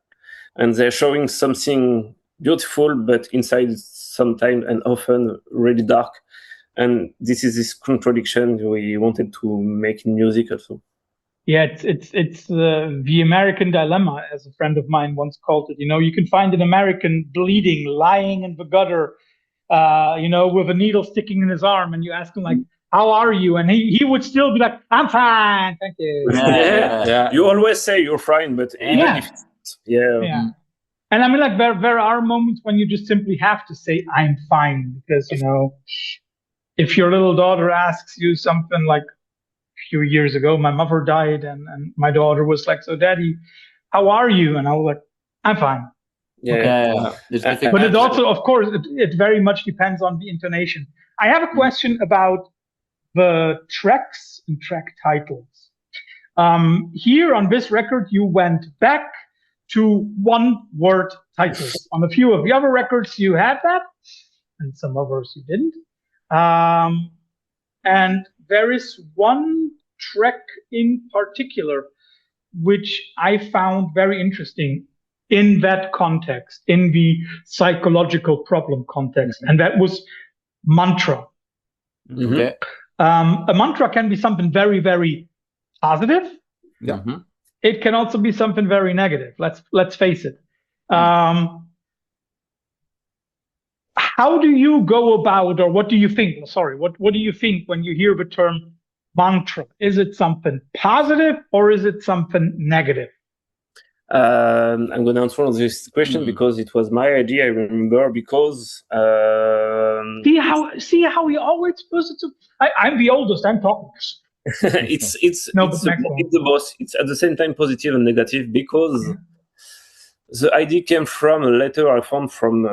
and they're showing something beautiful but inside sometimes and often really dark, and this is this contradiction we wanted to make in music also. Yeah, it's the American dilemma, as a friend of mine once called it. You can find an American bleeding, lying in the gutter, with a needle sticking in his arm, and you ask him like, "How are you?" And he would still be like, "I'm fine, thank you." Yeah. You always say you're fine, but even if And I mean, like there are moments when you just simply have to say, "I'm fine," because if your little daughter asks you something like, few years ago, my mother died, and my daughter was like, "So, Daddy, how are you?" And I was like, "I'm fine." But it also, of course, it very much depends on the intonation. I have a question about the tracks and track titles. Here on this record, you went back to one-word titles. On a few of the other records, you had that, and some others you didn't. And there is one track in particular which I found very interesting in that context, in the psychological problem context, and that was mantra. Okay. A mantra can be something very, very positive. Yeah. It can also be something very negative. Let's face it. How do you go about, or what do you think? Sorry, what do you think when you hear the term mantra? Is it something positive or is it something negative? I'm going to answer this question because it was my idea. I remember because see how he always puts it to. I'm the oldest. I'm talking. it's the boss. It's at the same time positive and negative because the idea came from a letter I found from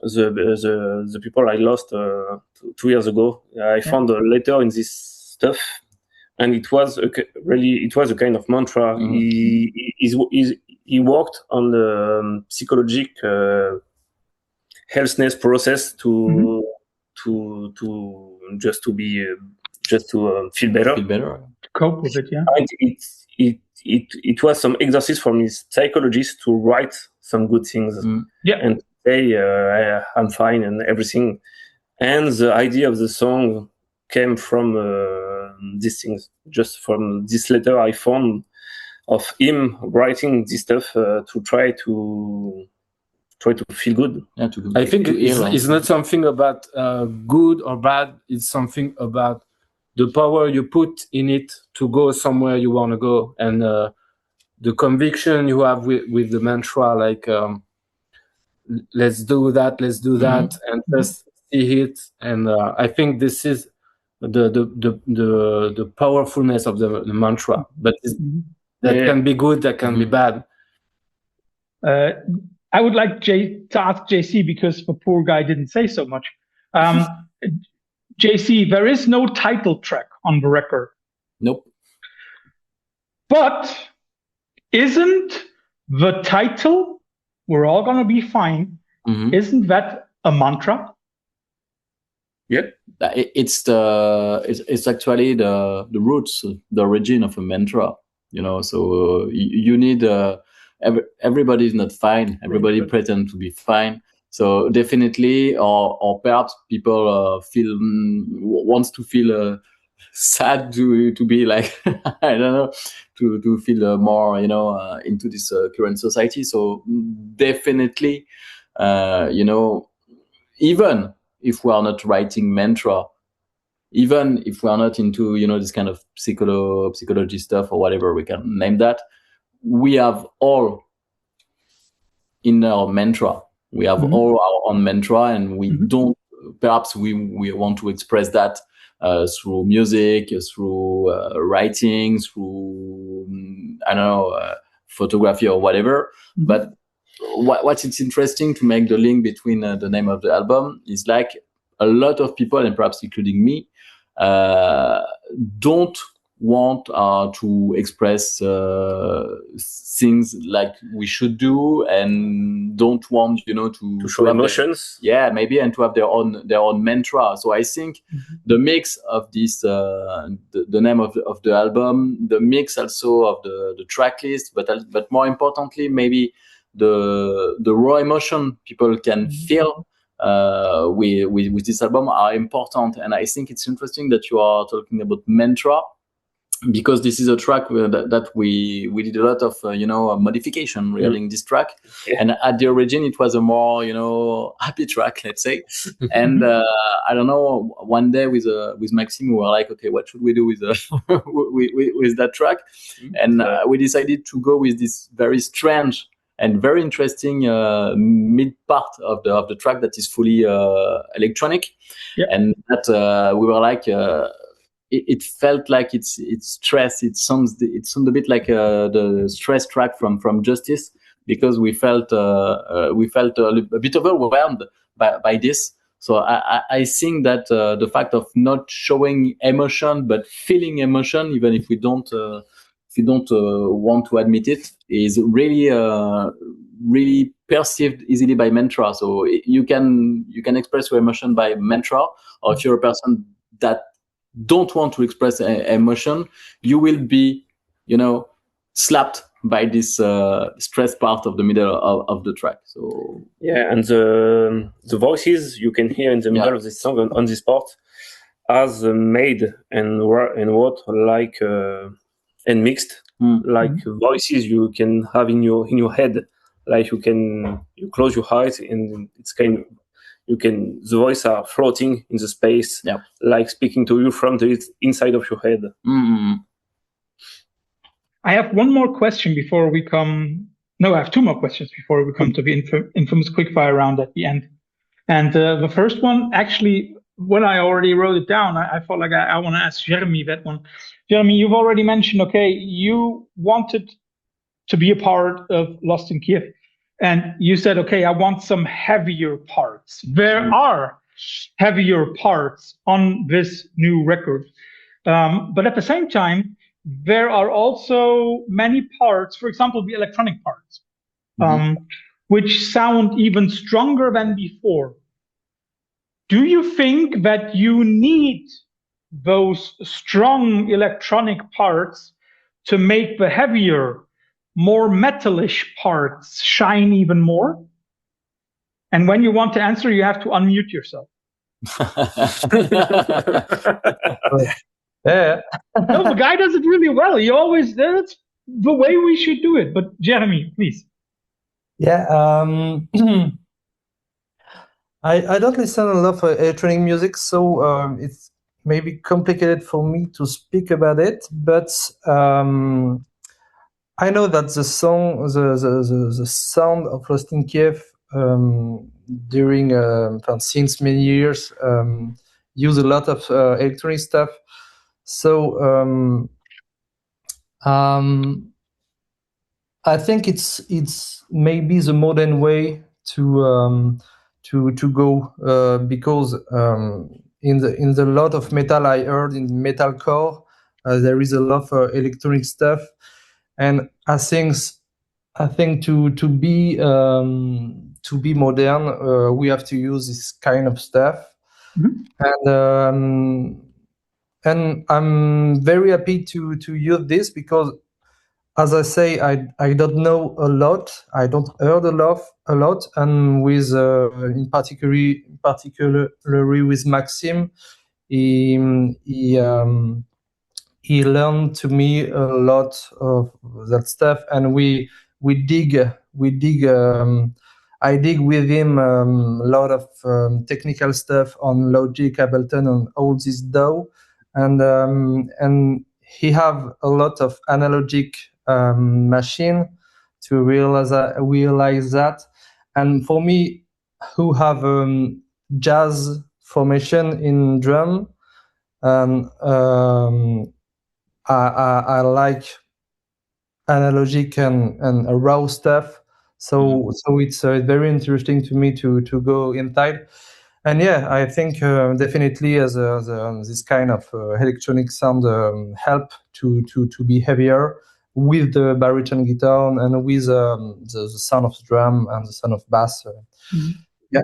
the people I lost 2 years ago. I found a letter in this stuff, and it was a kind of mantra. He worked on the psychological healthness process to feel better. To cope with it, yeah. And it was some exercise from his psychologist to write some good things and say I'm fine and everything. And the idea of the song came from these things, just from this letter I found of him writing this stuff to try to feel good. Yeah, I think it's not something about good or bad. It's something about the power you put in it to go somewhere you want to go, and the conviction you have with the mantra, like let's do that, and just see it. And I think this is the powerfulness of the mantra. But that can be good, that can be bad. I would like to ask JC, because the poor guy didn't say so much. JC, there is no title track on the record. Nope. But isn't the title, "We're All Gonna Be Fine," isn't that a mantra? Yeah. It's actually the roots, the origin of a mantra, so you need everybody's not fine. Everybody pretend to be fine. So definitely, or perhaps people wants to feel sad to be like I don't know, to feel more into this current society. So definitely, even if we are not writing mantra, even if we are not into this kind of psychology stuff or whatever we can name that, we have all in our mantra. We have all our own mantra, and we don't. Perhaps we want to express that through music, through writing, through I don't know, photography or whatever. Mhm. But what it's interesting to make the link between the name of the album is like a lot of people, and perhaps including me, don't want to express things like we should do, and don't want to show have emotions. maybe, and to have their own mantra. So I think the mix of this, the name of the album, the mix also of the track list, but more importantly, maybe the raw emotion people can feel with this album are important. And I think it's interesting that you are talking about mantra, because this is a track that we did a lot of modification regarding this track. And at the origin it was a more happy track, let's say. And I don't know, one day with Maxime we were like, okay, what should we do with with that track? And we decided to go with this very strange and very interesting mid part of the track that is fully electronic. And that we were like, it felt like it's stress. It sounds a bit like the stress track from Justice, because we felt a bit overwhelmed by this. So I think that the fact of not showing emotion but feeling emotion, even if we don't want to admit it, is really really perceived easily by mantra. So you can express your emotion by mantra, or if you're a person that don't want to express emotion, you will be slapped by this stress part of the middle of the track. So and the voices you can hear in the middle of this song on this part as made and wrote like and mixed like voices you can have in your head. Like you close your eyes and it's the voice are floating in the space, like speaking to you from the inside of your head. I have one more question before we come. No, I have two more questions before we come to the infamous quickfire round at the end. And the first one, actually, when I already wrote it down, I felt like I want to ask Jeremy that one. Jeremy, you've already mentioned, okay, you wanted to be a part of Lost in Kyiv. And you said, okay, I want some heavier parts. There are heavier parts on this new record. But at the same time, there are also many parts, for example, the electronic parts, which sound even stronger than before. Do you think that you need those strong electronic parts to make the heavier, more metalish parts shine even more? And when you want to answer, you have to unmute yourself. No, the guy does it really well. He always, that's the way we should do it. But Jeremy, please. I don't listen a lot of electronic music, so it's maybe complicated for me to speak about it. But I know that the sound of Lost in Kyiv during since many years use a lot of electronic stuff. So I think it's maybe the modern way to go, because in the lot of metal I heard in metalcore, there is a lot of electronic stuff, and I think to be modern, we have to use this kind of stuff, and I'm very happy to use this, because, as I say, I don't know a lot. I don't heard a lot, and with in particularly with Maxime, he learned to me a lot of that stuff, and we dig. I dig with him a lot of technical stuff on Logic, Ableton, and all this DAW, and he have a lot of analogic machine to realize that. And for me, who have jazz formation in drum, and I like analogic and raw stuff. So it's very interesting to me to go inside. And yeah, I think definitely as this kind of electronic sound help to be heavier with the baritone guitar and with the sound of the drum and the sound of bass. Yeah.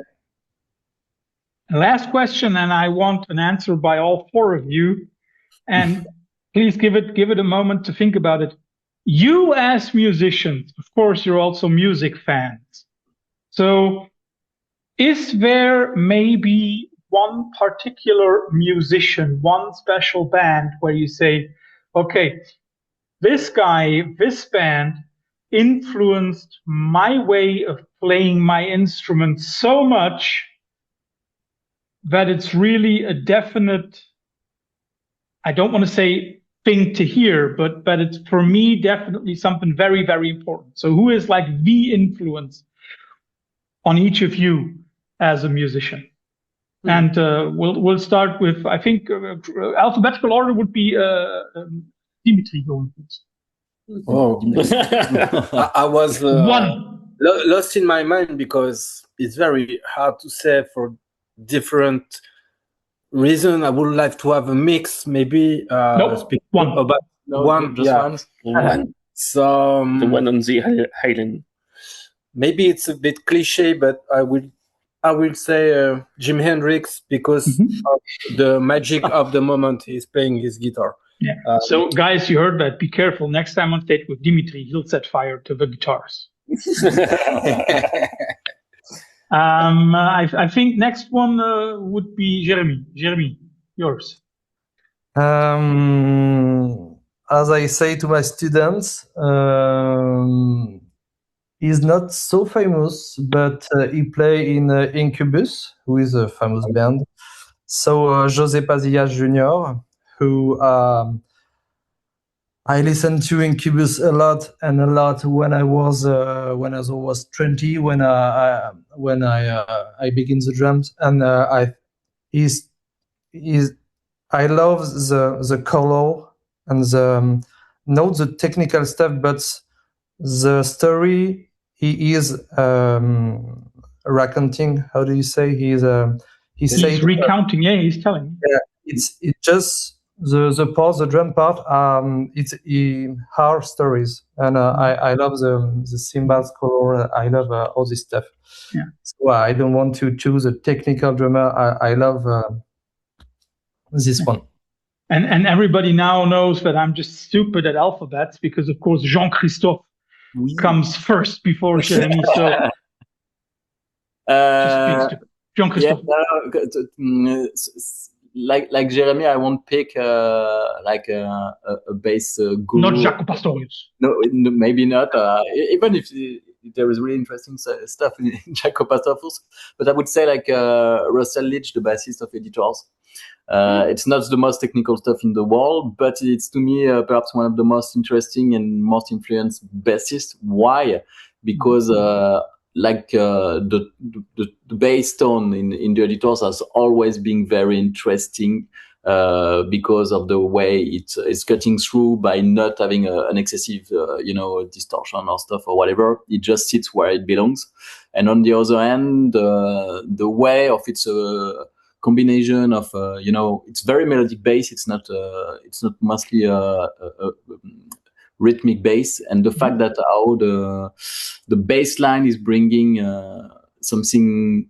Last question, and I want an answer by all four of you. And please give it a moment to think about it. You as musicians, of course, you're also music fans. So is there maybe one particular musician, one special band where you say, okay, this guy, this band influenced my way of playing my instrument so much that it's really a definite, I don't want to say thing to hear, but it's for me definitely something very, very important. So who is like the influence on each of you as a musician? And we'll start with, I think alphabetical order would be Dimitri going first. Oh, I was One. lost in my mind because it's very hard to say for different reason. I would like to have a mix, maybe. Nope. One. About one, just yeah. one. So The one on the Highland. maybe it's a bit cliche, but I will say Jimi Hendrix because of the magic of the moment he's playing his guitar. Yeah. So guys, you heard that. Be careful. Next time on stage with Dimitri, he'll set fire to the guitars. I think next one would be Jeremy. Jeremy, yours. As I say to my students, he's not so famous, but he play in Incubus, who is a famous band. So José Pasillas Jr., who I listened to Incubus a lot when I was 20, when I begin the drums, and I love the color and the not the technical stuff, but the story he is recounting. How do you say he's recounting? Yeah, he's telling. Yeah, it's just the part, the drum part. It's her stories, and I love the cymbals color. I love all this stuff. Yeah. So I don't want to choose a technical drummer. I love this one. And everybody now knows that I'm just stupid at alphabets because, of course, Jean-Christophe comes first before Jeremy. So just being stupid. Jean-Christophe. Yeah, like Jeremy, I won't pick like a bass guru. Not Jaco Pastorius. No, maybe not. Even if there is really interesting stuff in Jaco Pastorius, but I would say like Russell Leach, the bassist of Editors. It's not the most technical stuff in the world, but it's to me perhaps one of the most interesting and most influenced bassists. Why? Because the bass tone in the Editors has always been very interesting because of the way it's cutting through by not having an excessive distortion or stuff or whatever. It just sits where it belongs. And on the other hand, the way of its combination of it's very melodic bass. It's not mostly a rhythmic bass, and the fact that how the bass line is bringing something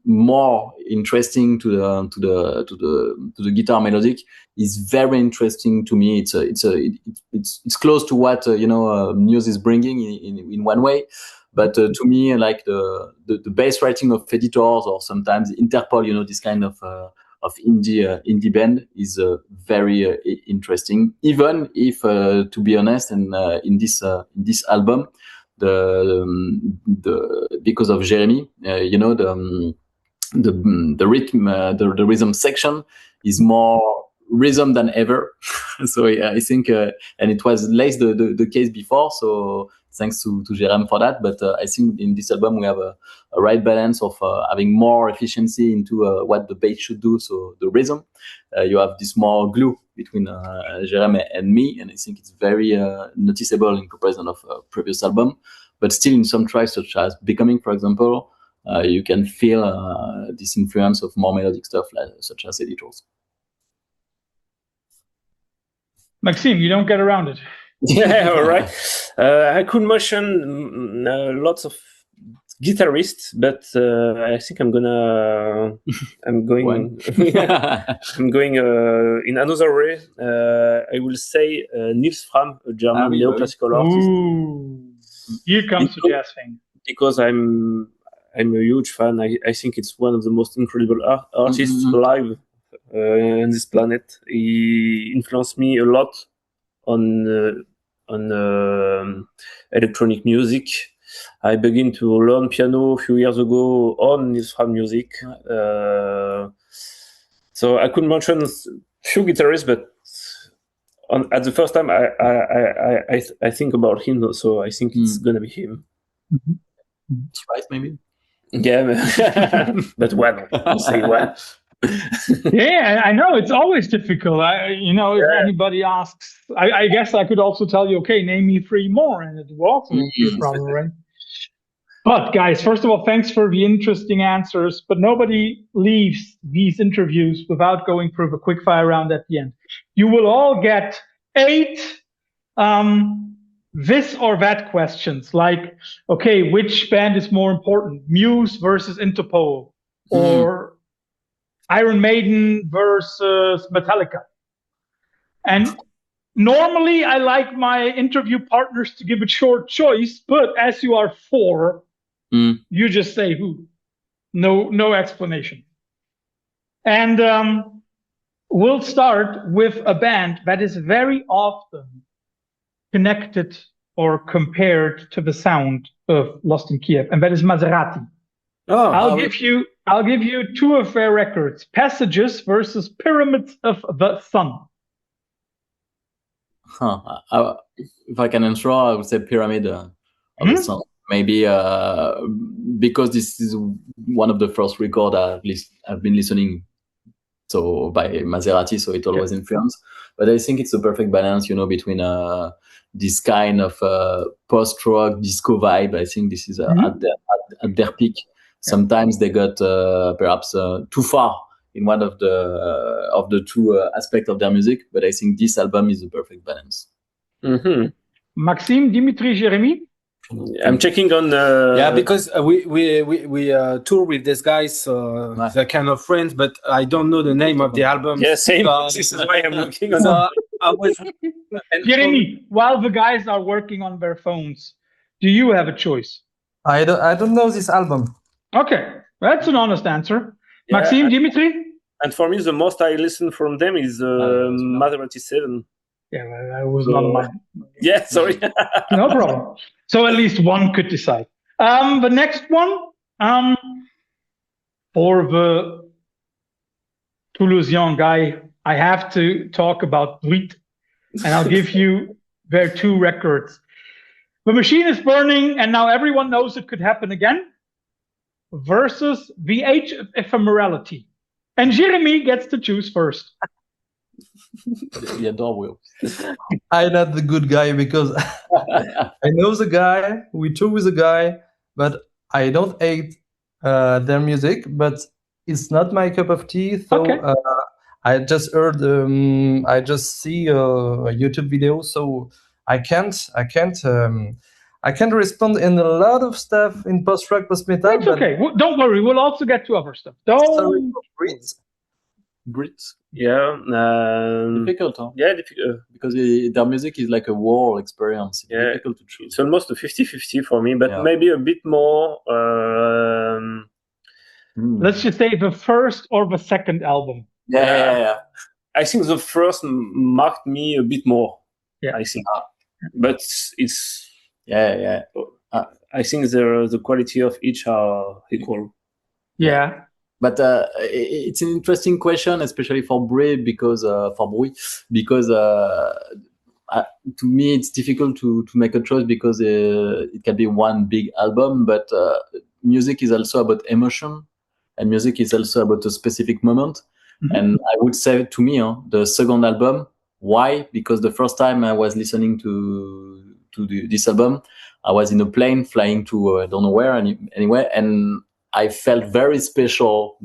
more interesting to the guitar melodic is very interesting to me. It's close to what Muse is bringing in one way. But to me, like the bass writing of Editors or sometimes Interpol, this kind of indie band is very interesting. Even if, to be honest, and in this album, because of Jeremy, the rhythm, the rhythm section is more rhythm than ever. So I think, and it was less the case before. So thanks to Jérém for that. But I think in this album we have a right balance of having more efficiency into what the bass should do. So the rhythm, you have this more glue between Jérém and me, and I think it's very noticeable in comparison of previous album. But still, in some tracks such as "Becoming," for example, you can feel this influence of more melodic stuff, such as editors. Maxime, you don't get around it. Yeah, all right. I could mention lots of guitarists, but I think I'm going I'm going in another way. I will say Niels Fram, a German neoclassical artist. Ooh, here comes the jazz thing. Because I'm a huge fan. I think it's one of the most incredible artists alive on this planet. He influenced me a lot on electronic music. I began to learn piano a few years ago on Niels Fram music. So I could mention a few guitarists, but at the first time I think about him. So I think it's gonna be him. Surprise, maybe. Yeah, but when? Say when? Yeah, I know it's always difficult. If anybody asks, I guess I could also tell you, okay, name me 3 more, and it will also be a problem, right? But guys, first of all, thanks for the interesting answers. But nobody leaves these interviews without going through a quick fire round at the end. You will all get 8 this or that questions, like, okay, which band is more important, Muse versus Interpol, or Iron Maiden versus Metallica? And normally I like my interview partners to give a short choice, but as you are 4, you just say who. No explanation. And we'll start with a band that is very often connected or compared to the sound of Lost in Kyiv, and that is Maserati. I'll give you 2 of their records: Passages versus Pyramids of the Sun. If I can answer, I would say Pyramid of the Sun. Maybe because this is one of the first records I've been listening so by Maserati, so it always influenced. But I think it's a perfect balance, between this kind of post-rock disco vibe. I think this is at their peak. Sometimes they got perhaps too far in one of the 2 aspects of their music, but I think this album is a perfect balance. Maxime, Dimitri, Jérémy? I'm checking on because we tour with these guys, they're kind of friends, but I don't know the name of the album. Yeah, same. This is why I'm looking on Jérémy, while the guys are working on their phones, do you have a choice? I don't know this album. Okay, that's an honest answer. Yeah, Maxime, Dimitri? And for me, the most I listen from them is Maserati 7. Yeah, that was not mine. Yeah, sorry. No problem. So at least one could decide. The next one, for the Toulousian guy, I have to talk about Brut, and I'll give you their 2 records. The Machine is Burning, and now everyone knows it could happen again, versus The Age of Ephemerality. And Jérémy gets to choose first. I'm not the good guy because I know the guy, we tour with the guy, but I don't hate their music, but it's not my cup of tea. So I just heard, I just see a YouTube video, so I can't respond in a lot of stuff in post-rock, post-metal. That's okay. Don't worry. We'll also get to other stuff. Brits. Yeah. Difficult, huh? Yeah, difficult. Because their music is like a war experience. It's difficult to choose. It's almost a 50-50 for me, but maybe a bit more. Let's just say the first or the second album. Yeah. I think the first marked me a bit more. Yeah. I think. But it's... Yeah. I think the quality of each are equal. Yeah. But it's an interesting question, especially for Brut, because to me, it's difficult to make a choice because it can be one big album, but music is also about emotion, and music is also about a specific moment. Mhm. And I would say to me, the second album. Why? Because the first time I was listening to this album, I was in a plane flying to I don't know where anyway, and I felt very special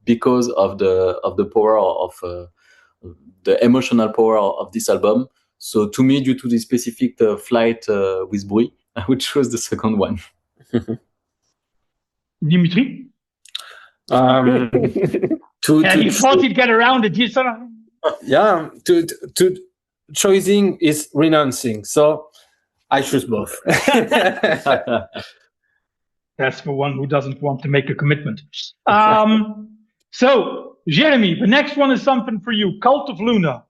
because of the power of the emotional power of this album. So to me, due to the specific flight with Bruit, I would choose the second one. Dimitri? To You thought you'd get around it. You sort of... yeah, to choosing is renouncing. So I choose both. That's for one who doesn't want to make a commitment. So, Jeremy, the next one is something for you. Cult of Luna.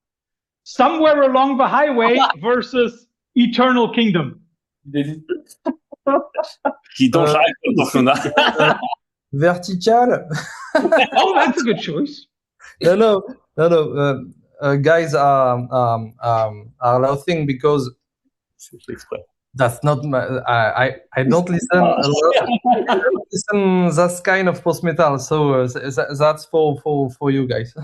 Somewhere Along the Highway versus Eternal Kingdom. Qui don't like Cult of Luna. Vertical. Oh, that's a good choice. No. Guys are laughing because that's not my. I don't listen. I don't listen that kind of post metal, so that's for you guys.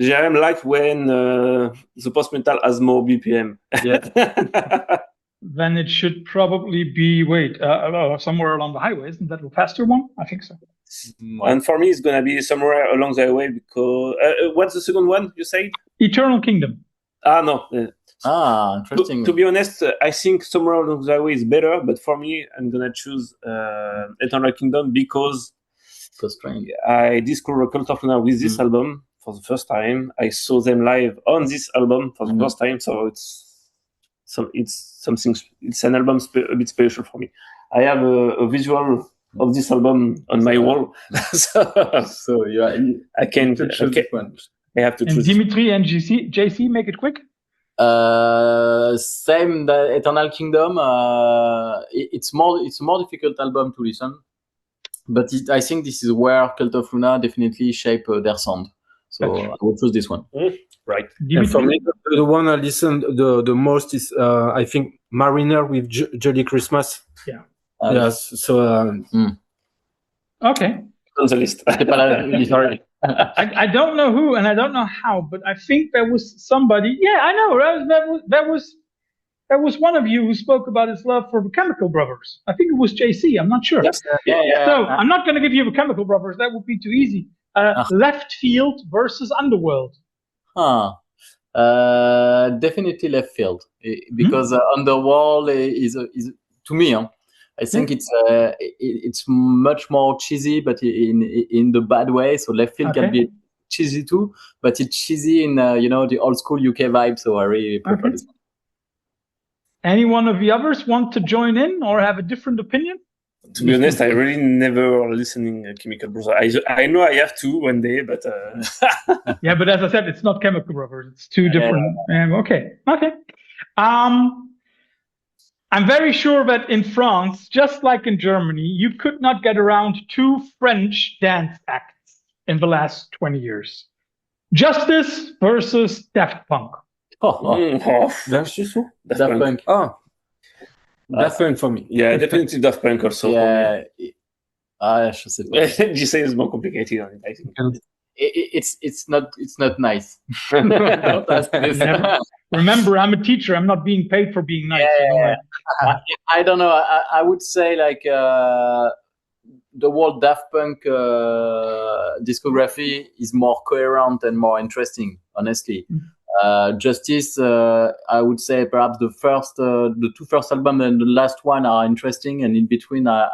Jeremy like when the post metal has more BPM. Yeah. Then it should probably be, Somewhere Along the Highway. Isn't that the faster one? I think so. And for me, it's gonna be Somewhere Along the Highway because what's the second one you said? Eternal Kingdom. No. Interesting. To be honest, I think Somewhere Along the Highway is better, but for me, I'm gonna choose Eternal Kingdom because I discovered Cult of Luna with this album for the first time. I saw them live on this album for the first time, so it's an album a bit special for me. I have a visual of this album on my wall, so yeah, I can choose one. I have to choose. And Dimitri and JC, make it quick. Same, the Eternal Kingdom. It's a more difficult album to listen, but I think this is where Cult of Luna definitely shape their sound. So I would choose this one. Right. And for me, the one I listened the most is I think Mariner with Jolly Christmas. Yeah. Yes. So. Okay. On the list. Sorry. I don't know who and I don't know how, but I think there was somebody. Yeah, I know. There was one of you who spoke about his love for the Chemical Brothers. I think it was JC. I'm not sure. Yes. Yeah. So I'm not going to give you the Chemical Brothers. That would be too easy. Left Field versus Underworld. Definitely Left Field because Underworld is to me. I think it's much more cheesy, but in the bad way. So Left Field can be cheesy too, but it's cheesy in the old school UK vibe. So I really prefer this one. Any one of the others want to join in or have a different opinion? To be honest, I really never listening to Chemical Brothers. I know I have to one day, but yeah, but as I said, it's not Chemical Brothers. It's two different. Okay. I'm very sure that in France, just like in Germany, you could not get around two French dance acts in the last 20 years. Justice versus Daft Punk. Daft Punk. Daft Punk for me. Yeah, definitely Daft Punk also. Yeah. Je sais pas. You say it's more complicated, I think. It's not nice. Don't ask this. Remember, I'm a teacher. I'm not being paid for being nice. Yeah. I don't know. I would say like the whole Daft Punk discography is more coherent and more interesting, honestly. Justice, I would say perhaps the two first albums and the last one are interesting, and in between I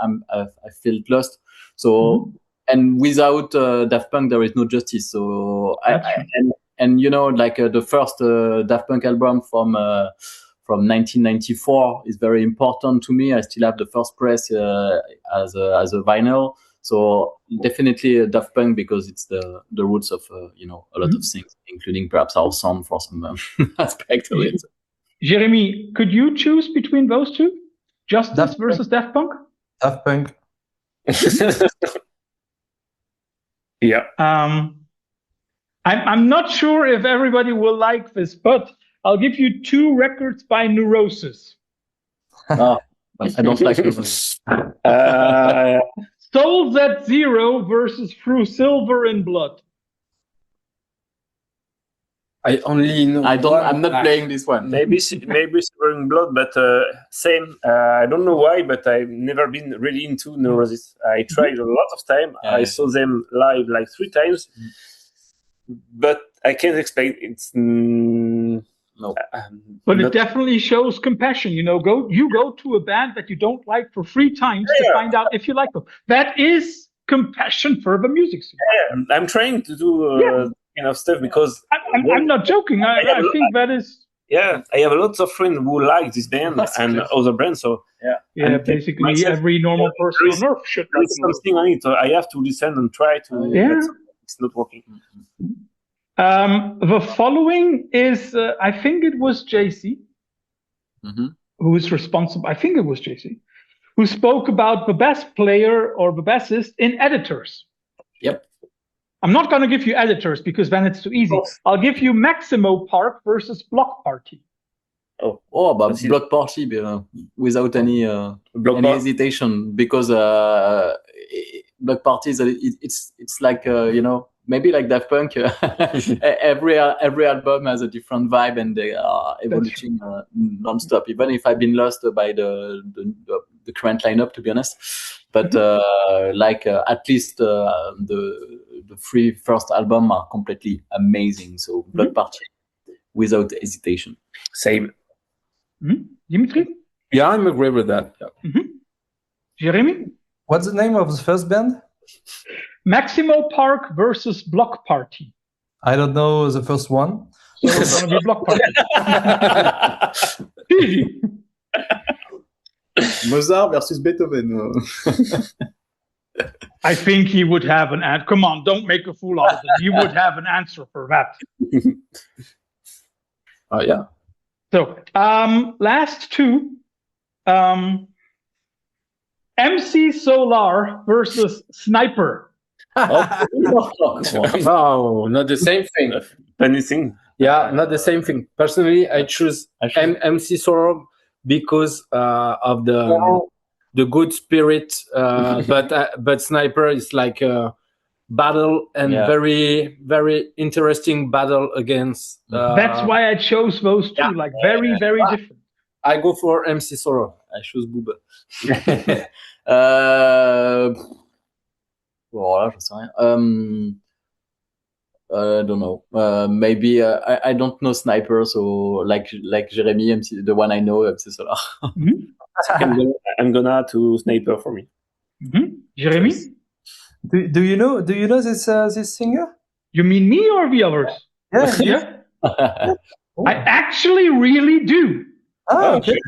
feel lost. So and without Daft Punk there is no Justice. So the first Daft Punk album from 1994 is very important to me. I still have the first press as a vinyl. So definitely Daft Punk because it's the roots of a lot of things, including perhaps our sound for some aspect of it. Jeremy, could you choose between those two? Justice versus Daft Punk? Daft Punk. Yeah. I'm not sure if everybody will like this, but I'll give you 2 records by Neurosis. Oh, I don't like this. Souls at Zero versus Through Silver and Blood. I only know. I'm not playing this one. Maybe Silver and Blood, but same. I don't know why, but I've never been really into Neurosis. I tried a lot of time. I saw them live like 3 times, but I can't explain. It's no. But it definitely shows compassion. You go to a band that you don't like for 3 times to find out if you like them. That is compassion for the music scene. Yeah, I'm trying to do kind of stuff because I'm not joking. I think that is. Yeah, I have lots of friends who like this band and other bands. So yeah, basically myself, every normal person on earth should like something on it. So I have to listen and try to. Yeah, it's not working. The following is, I think it was JC, who is responsible. I think it was JC, who spoke about the best player or the bassist in editors. Yep. I'm not going to give you editors because then it's too easy. I'll give you Maximo Park versus Block Party. But Block Party without any hesitation, because Block Party is it's like maybe like Daft Punk. every album has a different vibe and they are evolving non-stop. Even if I've been lost by the current lineup, to be honest, but at least the 3 first albums are completely amazing. So Block Party without hesitation. Same. Dimitri? Yeah, I'm agree with that. Yeah. Jeremy? What's the name of the first band? Maximo Park versus Block Party. I don't know the first one. So it's going to be Block Party. Easy. Mozart versus Beethoven. I think he would have an answer. Come on, don't make a fool out of him. He would have an answer for that. Yeah. So, last 2. MC Solar versus Sniper. No, not the same thing. Anything? Yeah, not the same thing. Personally, I choose MC Solar because of the good spirit, but Sniper is like a battle and very, very interesting battle against. That's why I chose those 2. Very, very different. I go for MC Solar. I choose Booba. Voilà, je sais rien. I don't know. Maybe I don't know Sniper, so like Jeremy, MC, the one I know, MC Solar. I'm gonna to Sniper for me. Jeremy? Do you know this singer? You mean me or the others? Yeah. I actually really do. Okay.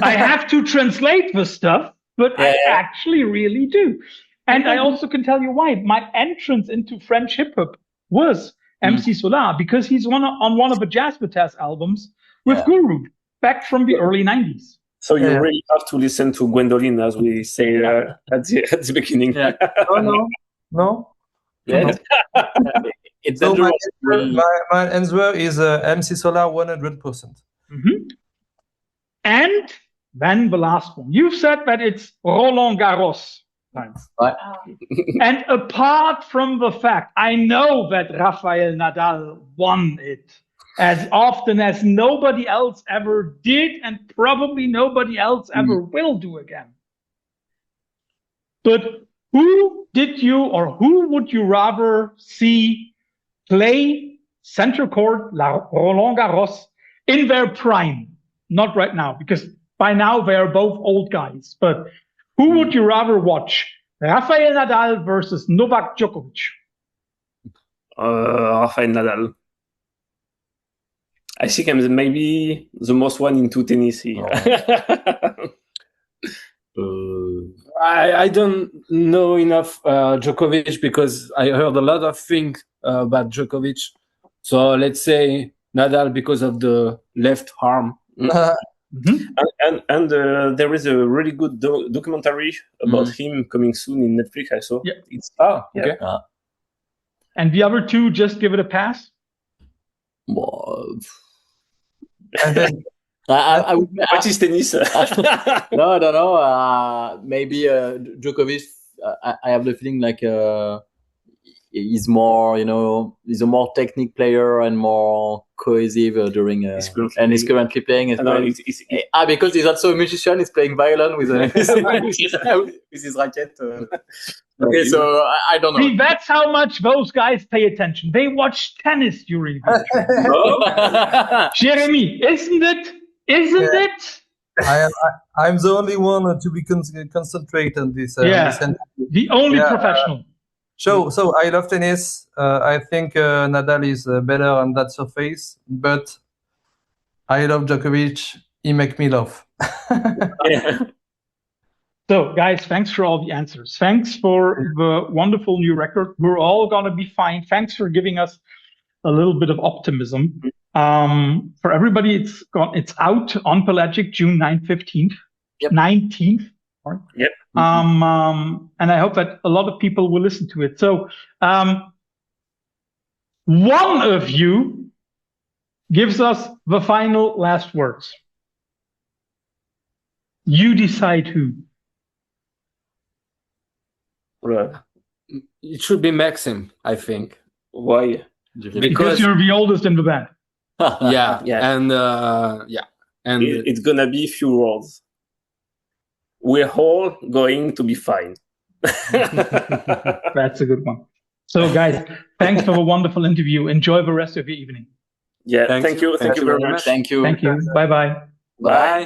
I have to translate the stuff, but I actually really do. And I also can tell you why. My entrance into French hip hop was MC Solar because he's on one of the Jazzmatazz albums with Guru back from the early 90s. So you really have to listen to Gwendoline, as we say at the beginning. Yeah. No. Yeah. It's so my answer is MC Solar 100%. And then the last one. You've said that it's Roland Garros time. Right. And apart from the fact, I know that Rafael Nadal won it as often as nobody else ever did, and probably nobody else ever will do again. But who would you rather see play center court Roland Garros in their prime? Not right now, because by now they are both old guys. But who would you rather watch? Rafael Nadal versus Novak Djokovic? Rafael Nadal. I think I'm maybe the most one into tennis here. I don't know enough Djokovic because I heard a lot of things about Djokovic. So let's say Nadal because of the left arm. And there is a really good documentary about him coming soon in Netflix. I saw. Yeah. Okay. And the other 2, just give it a pass. Well, And then I would, What is tennis? no, I don't know. Maybe Djokovic. I have the feeling like he's more, he's a more technique player and more cohesive during. And he's currently playing as well. Because he's also a musician. He's playing violin with his racket. Okay, so I don't know. See, that's how much those guys pay attention. They watch tennis during the show. Jeremy, isn't it? Isn't it? I'm the only one to be concentrate on this. The only professional. So I love tennis. I think Nadal is better on that surface, but I love Djokovic. He make me laugh. So, guys, thanks for all the answers. Thanks for the wonderful new record. We're all gonna be fine. Thanks for giving us a little bit of optimism. For everybody, it's out on Pelagic June 15th. Yep. 19th. Sorry. Yep. And I hope that a lot of people will listen to it. So one of you gives us the final last words. You decide who. Right. It should be Maxim, I think. Why? Because you're the oldest in the band. Yeah. Yeah. And and It's gonna be few words. We're all going to be fine. That's a good one. So, guys, thanks for a wonderful interview. Enjoy the rest of your evening. Yeah, thank you. Thank you very much. Thank you. Thank you. Bye-bye. Bye.